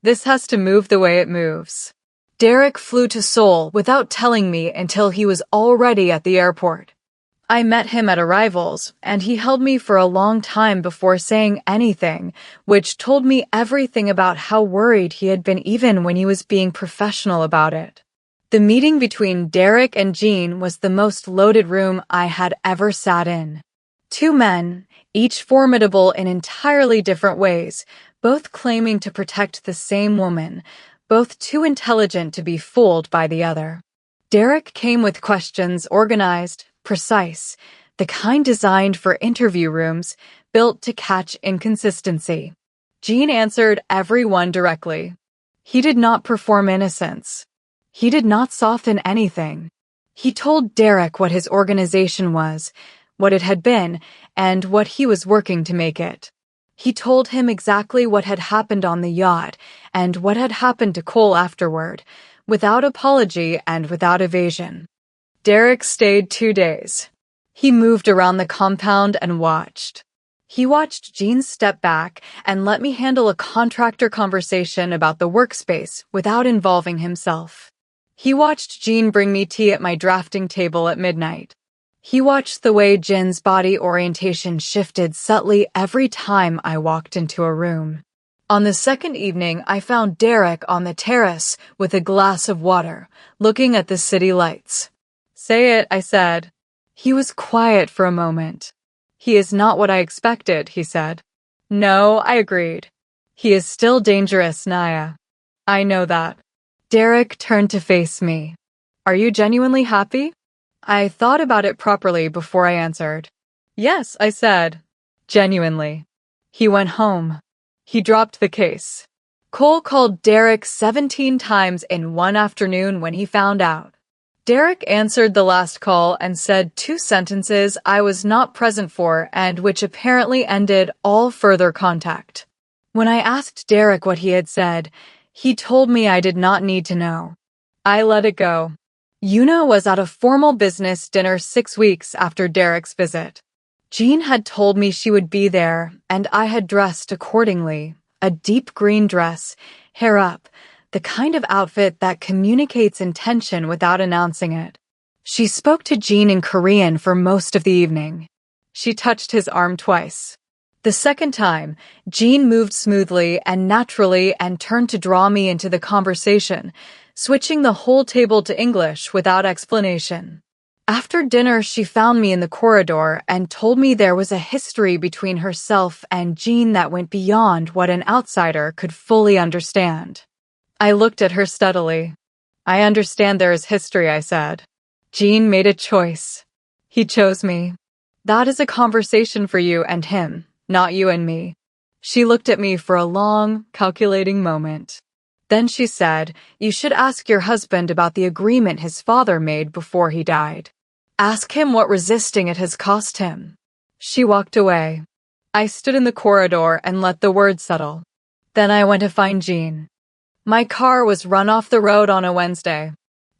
"This has to move the way it moves." Derek flew to Seoul without telling me until he was already at the airport. I met him at arrivals, and he held me for a long time before saying anything, which told me everything about how worried he had been even when he was being professional about it. The meeting between Derek and Gene was the most loaded room I had ever sat in. Two men, each formidable in entirely different ways, both claiming to protect the same woman, both too intelligent to be fooled by the other. Derek came with questions organized, precise, the kind designed for interview rooms, built to catch inconsistency. Gene answered every one directly. He did not perform innocence. He did not soften anything. He told Derek what his organization was, what it had been, and what he was working to make it. He told him exactly what had happened on the yacht and what had happened to Cole afterward, without apology and without evasion. Derek stayed 2 days. He moved around the compound and watched. He watched Gene step back and let me handle a contractor conversation about the workspace without involving himself. He watched Gene bring me tea at my drafting table at midnight. He watched the way Jin's body orientation shifted subtly every time I walked into a room. On the second evening, I found Derek on the terrace with a glass of water, looking at the city lights. "Say it," I said. He was quiet for a moment. "He is not what I expected," he said. "No," I agreed. "He is still dangerous, Naya." "I know that." Derek turned to face me. "Are you genuinely happy?" I thought about it properly before I answered. "Yes," I said. "Genuinely." He went home. He dropped the case. Cole called Derek 17 times in one afternoon when he found out. Derek answered the last call and said 2 sentences I was not present for and which apparently ended all further contact. When I asked Derek what he had said, he told me I did not need to know. I let it go. Yuna was at a formal business dinner 6 weeks after Derek's visit. Jean had told me she would be there, and I had dressed accordingly. A deep green dress, hair up, the kind of outfit that communicates intention without announcing it. She spoke to Jean in Korean for most of the evening. She touched his arm twice. The second time, Jean moved smoothly and naturally and turned to draw me into the conversation, switching the whole table to English without explanation. After dinner, she found me in the corridor and told me there was a history between herself and Jean that went beyond what an outsider could fully understand. I looked at her steadily. "I understand there is history," I said. "Jean made a choice. He chose me. That is a conversation for you and him, not you and me." She looked at me for a long, calculating moment. Then she said, "You should ask your husband about the agreement his father made before he died. Ask him what resisting it has cost him." She walked away. I stood in the corridor and let the words settle. Then I went to find Jean. My car was run off the road on a Wednesday.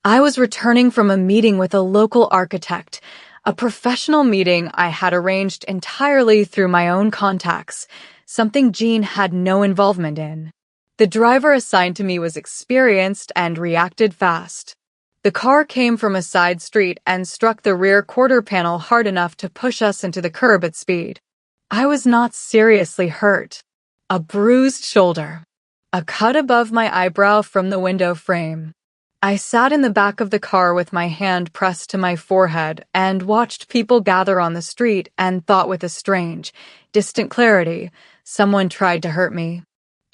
I was returning from a meeting with a local architect, a professional meeting I had arranged entirely through my own contacts, something Jean had no involvement in. The driver assigned to me was experienced and reacted fast. The car came from a side street and struck the rear quarter panel hard enough to push us into the curb at speed. I was not seriously hurt. A bruised shoulder. A cut above my eyebrow from the window frame. I sat in the back of the car with my hand pressed to my forehead and watched people gather on the street and thought with a strange, distant clarity, someone tried to hurt me.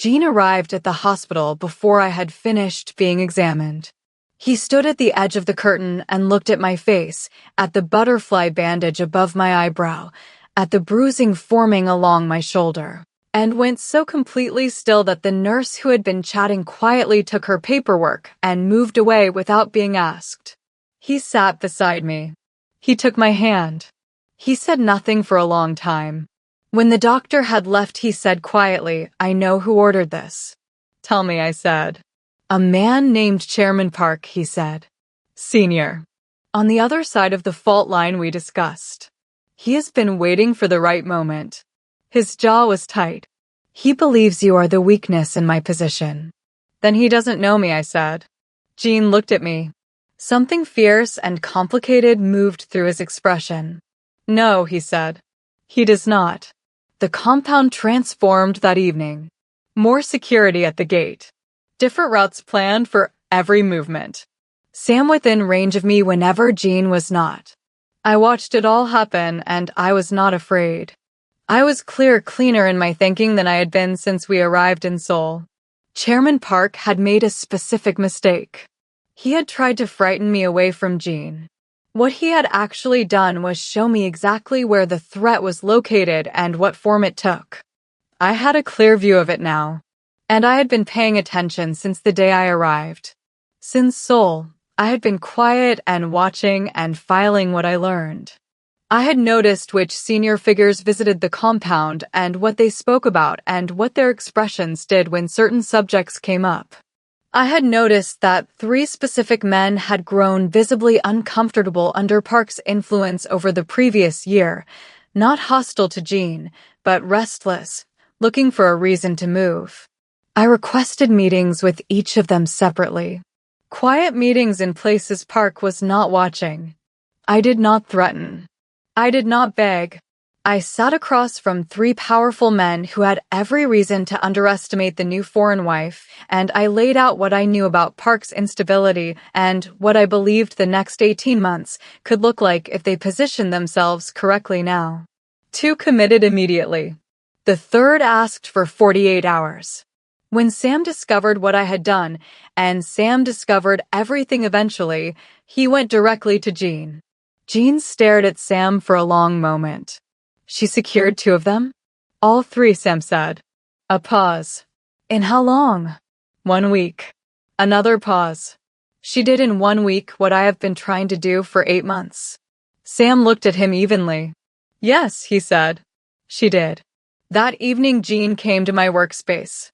Gene arrived at the hospital before I had finished being examined. He stood at the edge of the curtain and looked at my face, at the butterfly bandage above my eyebrow, at the bruising forming along my shoulder, and went so completely still that the nurse who had been chatting quietly took her paperwork and moved away without being asked. He sat beside me. He took my hand. He said nothing for a long time. When the doctor had left, he said quietly, "I know who ordered this." "Tell me," I said. "A man named Chairman Park," he said. "Senior. On the other side of the fault line we discussed. He has been waiting for the right moment." His jaw was tight. "He believes you are the weakness in my position." "Then he doesn't know me," I said. Gene looked at me. Something fierce and complicated moved through his expression. "No," he said. "He does not." The compound transformed that evening. More security at the gate. Different routes planned for every movement. Sam within range of me whenever Gene was not. I watched it all happen, and I was not afraid. I was cleaner in my thinking than I had been since we arrived in Seoul. Chairman Park had made a specific mistake. He had tried to frighten me away from Gene. What he had actually done was show me exactly where the threat was located and what form it took. I had a clear view of it now, and I had been paying attention since the day I arrived. Since Seoul, I had been quiet and watching and filing what I learned. I had noticed which senior figures visited the compound and what they spoke about and what their expressions did when certain subjects came up. I had noticed that 3 specific men had grown visibly uncomfortable under Park's influence over the previous year, not hostile to Gene, but restless, looking for a reason to move. I requested meetings with each of them separately. Quiet meetings in places Park was not watching. I did not threaten. I did not beg. I sat across from 3 powerful men who had every reason to underestimate the new foreign wife, and I laid out what I knew about Park's instability and what I believed the next 18 months could look like if they positioned themselves correctly now. 2 committed immediately. The 3rd asked for 48 hours. When Sam discovered what I had done, and Sam discovered everything eventually, he went directly to Gene. Gene stared at Sam for a long moment. "She secured 2 of them?" "All 3, Sam said. A pause. "In how long?" "1 week. Another pause. "She did in 1 week what I have been trying to do for 8 months. Sam looked at him evenly. "Yes," he said. "She did." That evening Gene came to my workspace.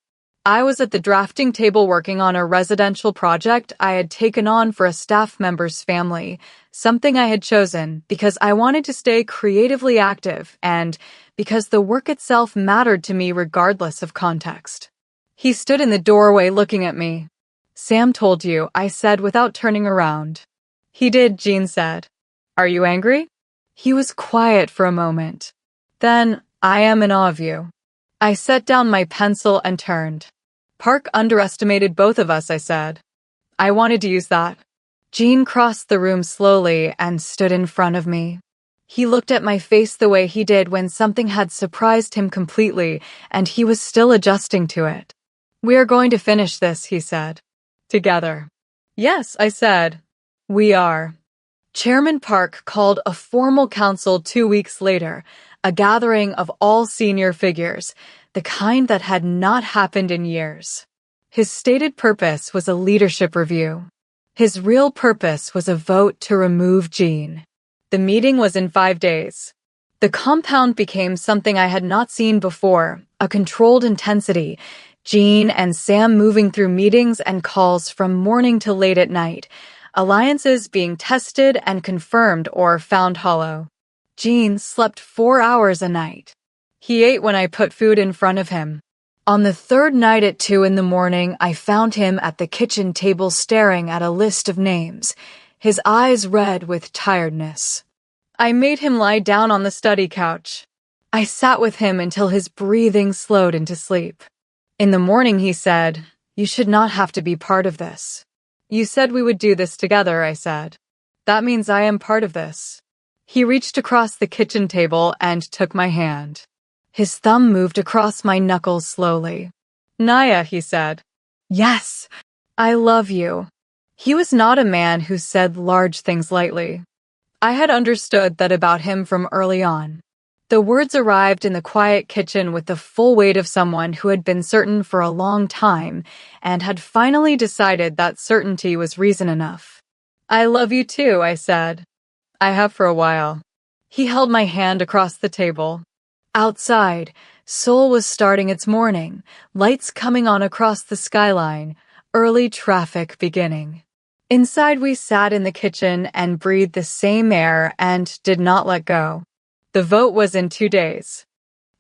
I was at the drafting table working on a residential project I had taken on for a staff member's family, something I had chosen because I wanted to stay creatively active and because the work itself mattered to me regardless of context. He stood in the doorway looking at me. "Sam told you," I said without turning around. "He did," Gene said. "Are you angry?" He was quiet for a moment. Then, "I am in awe of you." I set down my pencil and turned. "Park underestimated both of us," I said. I wanted to use that. Gene crossed the room slowly and stood in front of me. He looked at my face the way he did when something had surprised him completely, and he was still adjusting to it. "We are going to finish this," he said. "Together." "Yes," I said. "We are." Chairman Park called a formal council 2 weeks later, a gathering of all senior figures, the kind that had not happened in years. His stated purpose was a leadership review. His real purpose was a vote to remove Gene. The meeting was in 5 days. The compound became something I had not seen before, a controlled intensity, Gene and Sam moving through meetings and calls from morning to late at night, alliances being tested and confirmed or found hollow. Gene slept 4 hours a night. He ate when I put food in front of him. On the 3rd night at 2 in the morning, I found him at the kitchen table staring at a list of names, his eyes red with tiredness. I made him lie down on the study couch. I sat with him until his breathing slowed into sleep. In the morning he said, "You should not have to be part of this." "You said we would do this together," I said. "That means I am part of this." He reached across the kitchen table and took my hand. His thumb moved across my knuckles slowly. Naya, he said. Yes, I love you. He was not a man who said large things lightly. I had understood that about him from early on. The words arrived in the quiet kitchen with the full weight of someone who had been certain for a long time and had finally decided that certainty was reason enough. I love you too, I said. I have for a while. He held my hand across the table. Outside, Seoul was starting its morning, lights coming on across the skyline, early traffic beginning. Inside we sat in the kitchen and breathed the same air and did not let go. The vote was in 2 days.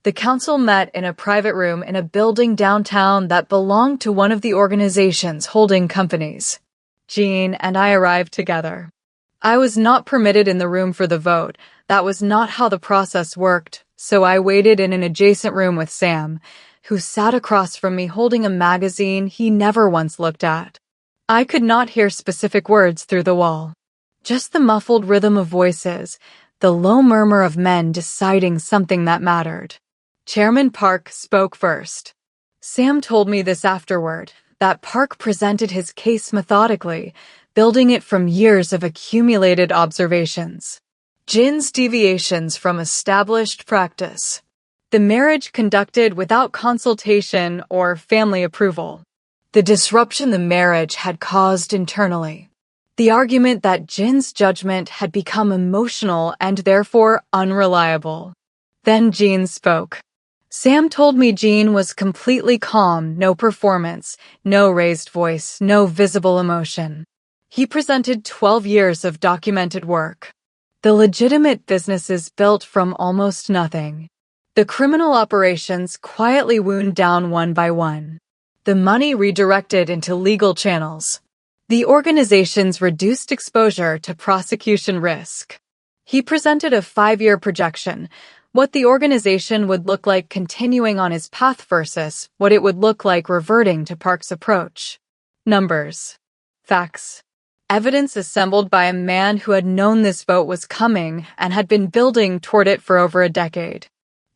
The council met in a private room in a building downtown that belonged to one of the organizations holding companies. Jean and I arrived together. I was not permitted in the room for the vote. That was not how the process worked, so I waited in an adjacent room with Sam, who sat across from me holding a magazine he never once looked at. I could not hear specific words through the wall. Just the muffled rhythm of voices, the low murmur of men deciding something that mattered. Chairman Park spoke first. Sam told me this afterward, that Park presented his case methodically, building it from years of accumulated observations. Jin's deviations from established practice. The marriage conducted without consultation or family approval. The disruption the marriage had caused internally. The argument that Jin's judgment had become emotional and therefore unreliable. Then Jean spoke. Sam told me Jean was completely calm, no performance, no raised voice, no visible emotion. He presented 12 years of documented work. The legitimate businesses built from almost nothing. The criminal operations quietly wound down one by one. The money redirected into legal channels. The organization's reduced exposure to prosecution risk. He presented a 5-year projection, what the organization would look like continuing on his path versus what it would look like reverting to Park's approach. Numbers. Facts. Evidence assembled by a man who had known this vote was coming and had been building toward it for over a decade.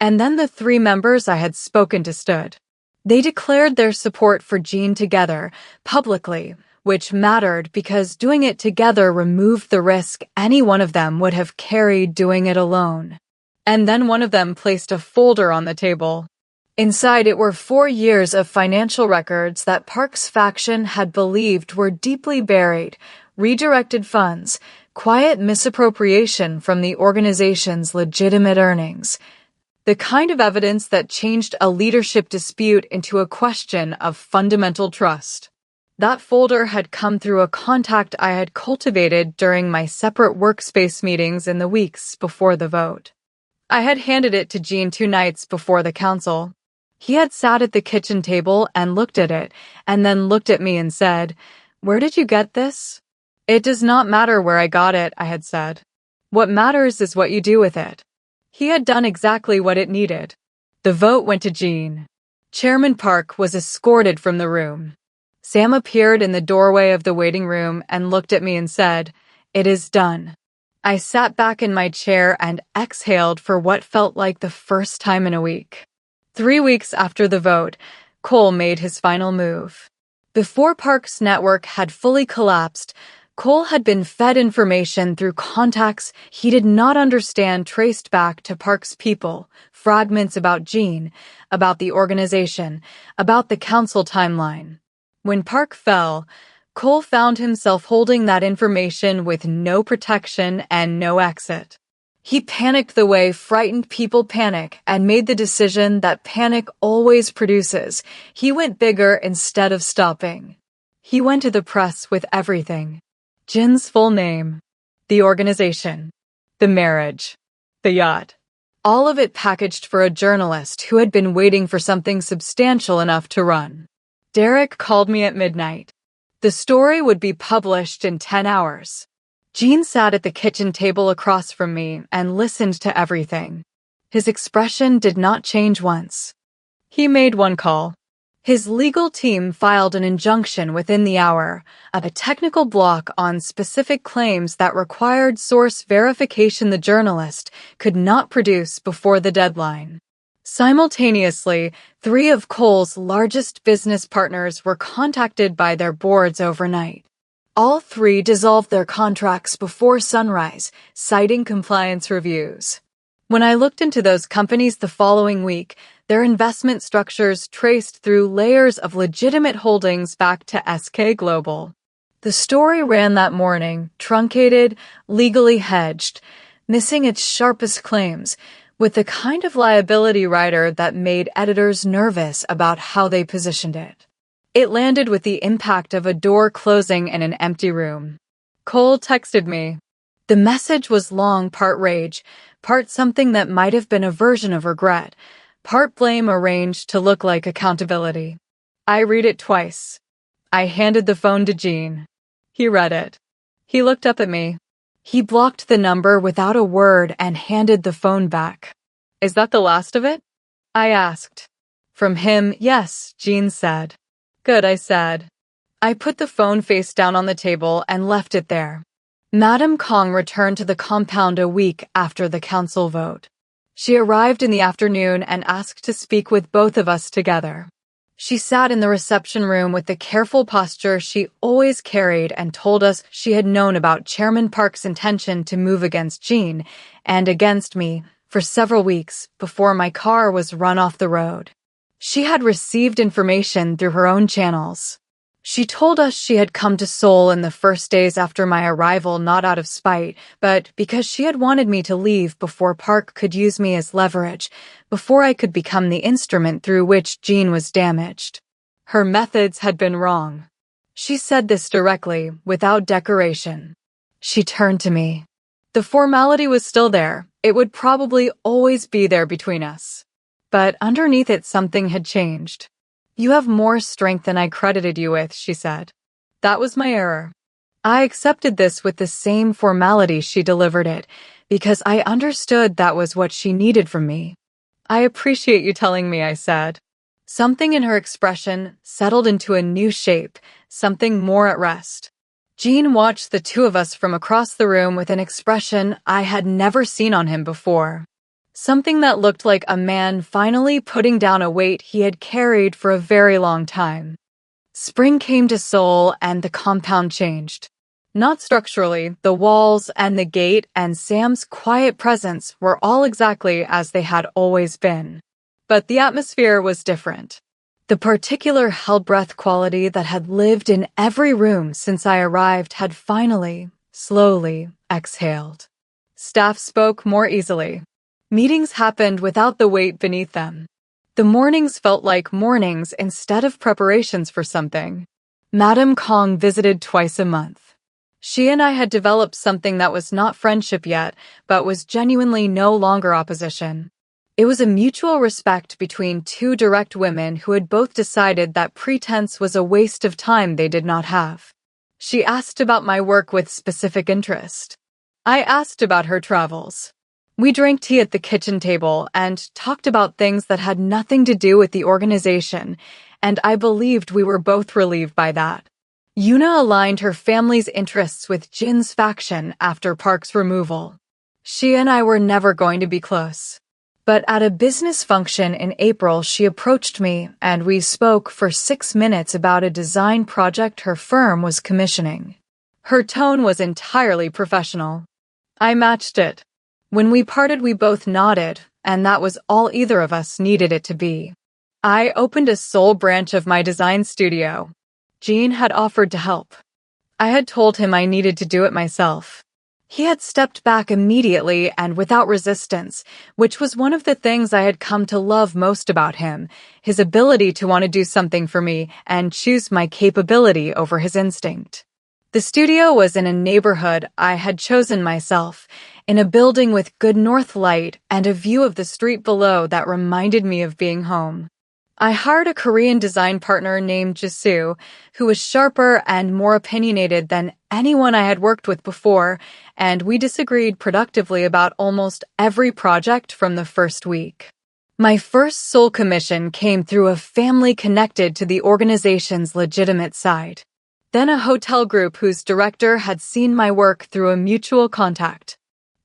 And then the 3 members I had spoken to stood. They declared their support for Jean together, publicly, which mattered because doing it together removed the risk any one of them would have carried doing it alone. And then one of them placed a folder on the table. Inside it were 4 years of financial records that Park's faction had believed were deeply buried, redirected funds, quiet misappropriation from the organization's legitimate earnings. The kind of evidence that changed a leadership dispute into a question of fundamental trust. That folder had come through a contact I had cultivated during my separate workspace meetings in the weeks before the vote. I had handed it to Jean 2 nights before the council. He had sat at the kitchen table and looked at it, and then looked at me and said, "Where did you get this?" "It does not matter where I got it," I had said. "What matters is what you do with it." He had done exactly what it needed. The vote went to Jean. Chairman Park was escorted from the room. Sam appeared in the doorway of the waiting room and looked at me and said, "It is done." I sat back in my chair and exhaled for what felt like the first time in a week. 3 weeks after the vote, Cole made his final move. Before Park's network had fully collapsed, Cole had been fed information through contacts he did not understand traced back to Park's people, fragments about Jean, about the organization, about the council timeline. When Park fell, Cole found himself holding that information with no protection and no exit. He panicked the way frightened people panic and made the decision that panic always produces. He went bigger instead of stopping. He went to the press with everything. Jin's full name, the organization, the marriage, the yacht. All of it packaged for a journalist who had been waiting for something substantial enough to run. Derek called me at midnight. The story would be published in 10 hours. Jean sat at the kitchen table across from me and listened to everything. His expression did not change once. He made one call. His legal team filed an injunction within the hour, a technical block on specific claims that required source verification the journalist could not produce before the deadline. Simultaneously, three of Cole's largest business partners were contacted by their boards overnight. All three dissolved their contracts before sunrise, citing compliance reviews. When I looked into those companies the following week, their investment structures traced through layers of legitimate holdings back to SK Global. The story ran that morning, truncated, legally hedged, missing its sharpest claims, with the kind of liability rider that made editors nervous about how they positioned it. It landed with the impact of a door closing in an empty room. Cole texted me. The message was long, part rage, part something that might have been a version of regret, part blame arranged to look like accountability. I read it twice. I handed the phone to Gene. He read it. He looked up at me. He blocked the number without a word and handed the phone back. Is that the last of it? I asked. From him, yes, Gene said. Good, I said. I put the phone face down on the table and left it there. Madame Kong returned to the compound a week after the council vote. She arrived in the afternoon and asked to speak with both of us together. She sat in the reception room with the careful posture she always carried and told us she had known about Chairman Park's intention to move against Gene and against me for several weeks before my car was run off the road. She had received information through her own channels. She told us she had come to Seoul in the first days after my arrival not out of spite, but because she had wanted me to leave before Park could use me as leverage, before I could become the instrument through which Gene was damaged. Her methods had been wrong. She said this directly, without decoration. She turned to me. The formality was still there. It would probably always be there between us. But underneath it, something had changed. You have more strength than I credited you with, she said. That was my error. I accepted this with the same formality she delivered it, because I understood that was what she needed from me. I appreciate you telling me, I said. Something in her expression settled into a new shape, something more at rest. Gene watched the two of us from across the room with an expression I had never seen on him before. Something that looked like a man finally putting down a weight he had carried for a very long time. Spring came to Seoul and the compound changed. Not structurally, the walls and the gate and Sam's quiet presence were all exactly as they had always been. But the atmosphere was different. The particular held-breath quality that had lived in every room since I arrived had finally, slowly, exhaled. Staff spoke more easily. Meetings happened without the weight beneath them. The mornings felt like mornings instead of preparations for something. Madame Kong visited twice a month. She and I had developed something that was not friendship yet, but was genuinely no longer opposition. It was a mutual respect between two direct women who had both decided that pretense was a waste of time they did not have. She asked about my work with specific interest. I asked about her travels. We drank tea at the kitchen table and talked about things that had nothing to do with the organization, and I believed we were both relieved by that. Yuna aligned her family's interests with Jin's faction after Park's removal. She and I were never going to be close. But at a business function in April, she approached me and we spoke for 6 minutes about a design project her firm was commissioning. Her tone was entirely professional. I matched it. When we parted, we both nodded, and that was all either of us needed it to be. I opened a Seoul branch of my design studio. Gene had offered to help. I had told him I needed to do it myself. He had stepped back immediately and without resistance, which was one of the things I had come to love most about him, his ability to want to do something for me and choose my capability over his instinct. The studio was in a neighborhood I had chosen myself, in a building with good north light and a view of the street below that reminded me of being home. I hired a Korean design partner named Jisoo, who was sharper and more opinionated than anyone I had worked with before, and we disagreed productively about almost every project from the first week. My first Seoul commission came through a family connected to the organization's legitimate side. Then a hotel group whose director had seen my work through a mutual contact.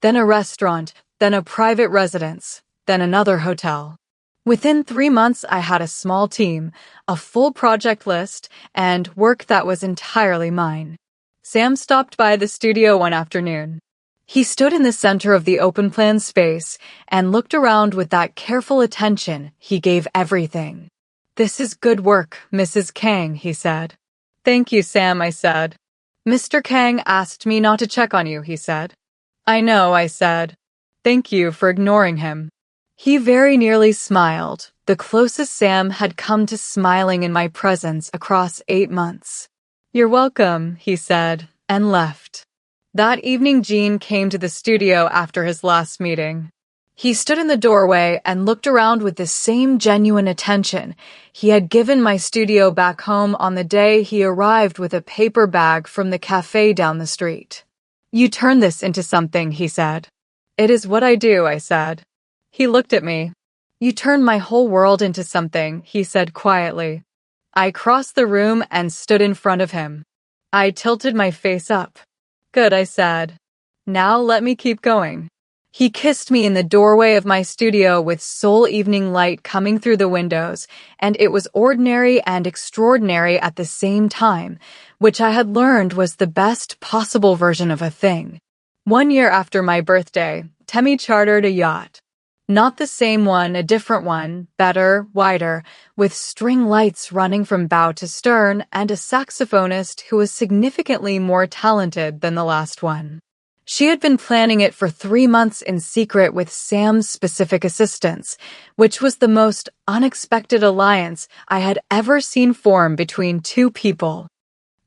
Then a restaurant, then a private residence, then another hotel. Within 3 months, I had a small team, a full project list, and work that was entirely mine. Sam stopped by the studio one afternoon. He stood in the center of the open-plan space and looked around with that careful attention he gave everything. "This is good work, Mrs. Kang," he said. "Thank you, Sam," I said. "Mr. Kang asked me not to check on you," he said. "I know," I said. "Thank you for ignoring him." He very nearly smiled, the closest Sam had come to smiling in my presence across 8 months. "You're welcome," he said, and left. That evening, Gene came to the studio after his last meeting. He stood in the doorway and looked around with the same genuine attention he had given my studio back home on the day he arrived with a paper bag from the cafe down the street. "You turn this into something," he said. "It is what I do," I said. He looked at me. "You turn my whole world into something," he said quietly. I crossed the room and stood in front of him. I tilted my face up. "Good," I said. "Now let me keep going." He kissed me in the doorway of my studio with sole evening light coming through the windows, and it was ordinary and extraordinary at the same time, which I had learned was the best possible version of a thing. 1 year after my birthday, Temmie chartered a yacht. Not the same one, a different one, better, wider, with string lights running from bow to stern and a saxophonist who was significantly more talented than the last one. She had been planning it for 3 months in secret with Sam's specific assistance, which was the most unexpected alliance I had ever seen form between two people.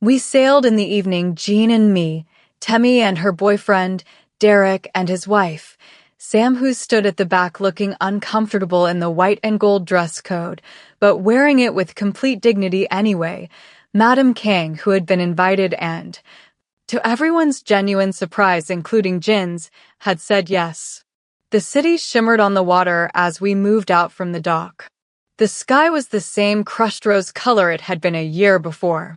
We sailed in the evening, Jean and me, Temmie and her boyfriend, Derek and his wife, Sam, who stood at the back looking uncomfortable in the white and gold dress code, but wearing it with complete dignity anyway, Madame Kang, who had been invited and, to everyone's genuine surprise, including Jin's, had said yes. The city shimmered on the water as we moved out from the dock. The sky was the same crushed rose color it had been a year before.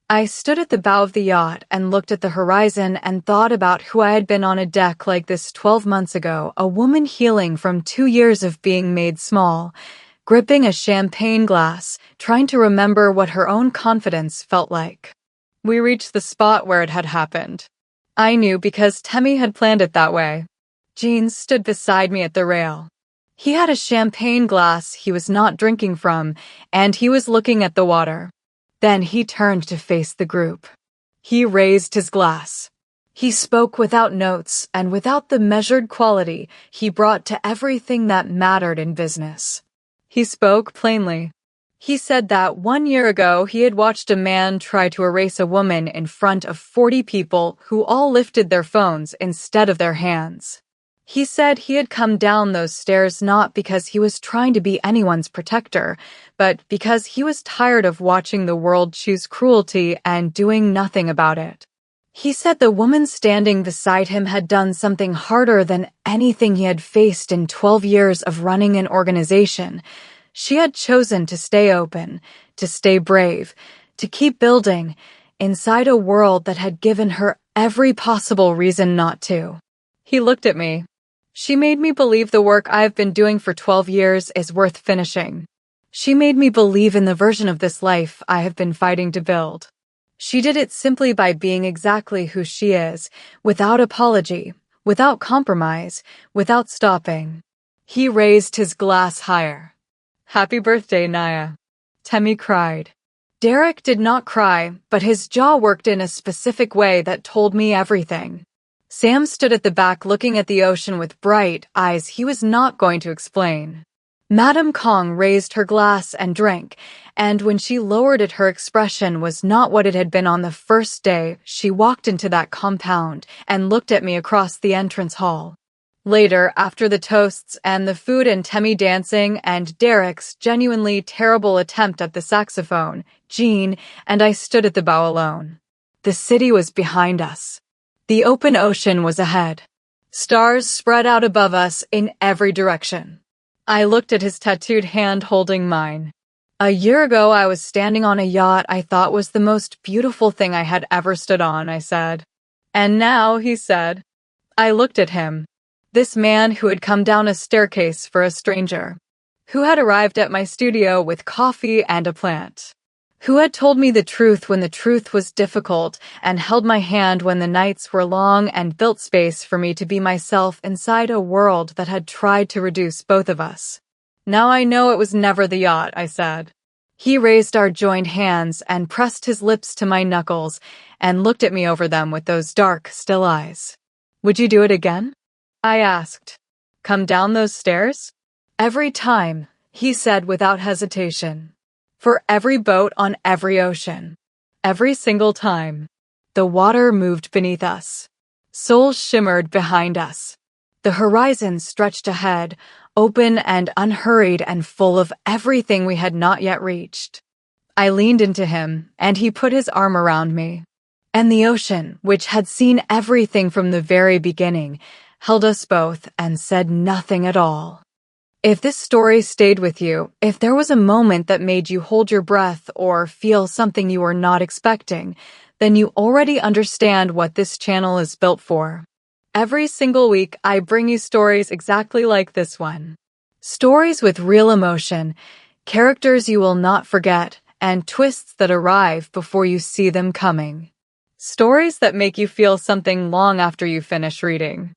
I stood at the bow of the yacht and looked at the horizon and thought about who I had been on a deck like this 12 months ago, a woman healing from 2 years of being made small, gripping a champagne glass, trying to remember what her own confidence felt like. We reached the spot where it had happened. I knew because Temmie had planned it that way. Jean stood beside me at the rail. He had a champagne glass he was not drinking from, and he was looking at the water. Then he turned to face the group. He raised his glass. He spoke without notes and without the measured quality he brought to everything that mattered in business. He spoke plainly. He said that 1 year ago he had watched a man try to erase a woman in front of 40 people who all lifted their phones instead of their hands. He said he had come down those stairs not because he was trying to be anyone's protector, but because he was tired of watching the world choose cruelty and doing nothing about it. He said the woman standing beside him had done something harder than anything he had faced in 12 years of running an organization. She had chosen to stay open, to stay brave, to keep building inside a world that had given her every possible reason not to. He looked at me. "She made me believe the work I've been doing for 12 years is worth finishing. She made me believe in the version of this life I have been fighting to build. She did it simply by being exactly who she is, without apology, without compromise, without stopping." He raised his glass higher. "Happy birthday, Naya." Temmie cried. Derek did not cry, but his jaw worked in a specific way that told me everything. Sam stood at the back looking at the ocean with bright eyes he was not going to explain. Madame Kang raised her glass and drank, and when she lowered it, her expression was not what it had been on the first day she walked into that compound and looked at me across the entrance hall. Later, after the toasts and the food and Temmie dancing and Derek's genuinely terrible attempt at the saxophone, Jean and I stood at the bow alone. The city was behind us. The open ocean was ahead. Stars spread out above us in every direction. I looked at his tattooed hand holding mine. "A year ago, I was standing on a yacht I thought was the most beautiful thing I had ever stood on," I said. "And now," he said. I looked at him. This man who had come down a staircase for a stranger. who had arrived at my studio with coffee and a plant, who had told me the truth when the truth was difficult and held my hand when the nights were long and built space for me to be myself inside a world that had tried to reduce both of us. Now I know it was never the yacht, I said. He raised our joined hands and pressed his lips to my knuckles and looked at me over them with those dark, still eyes. Would you do it again? I asked. Come down those stairs? Every time, he said without hesitation. For every boat on every ocean. Every single time. The water moved beneath us. Souls shimmered behind us. The horizon stretched ahead, open and unhurried and full of everything we had not yet reached. I leaned into him, and he put his arm around me. And the ocean, which had seen everything from the very beginning, held us both and said nothing at all. If this story stayed with you, if there was a moment that made you hold your breath or feel something you were not expecting, then you already understand what this channel is built for. Every single week, I bring you stories exactly like this one. Stories with real emotion, characters you will not forget, and twists that arrive before you see them coming. Stories that make you feel something long after you finish reading.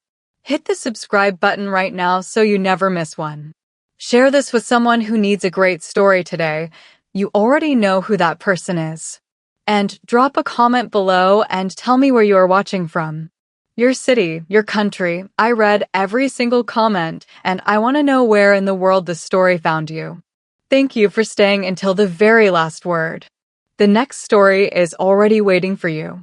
Hit the subscribe button right now so you never miss one. Share this with someone who needs a great story today. You already know who that person is. And drop a comment below and tell me where you are watching from. Your city, your country. I read every single comment, and I want to know where in the world this story found you. Thank you for staying until the very last word. The next story is already waiting for you.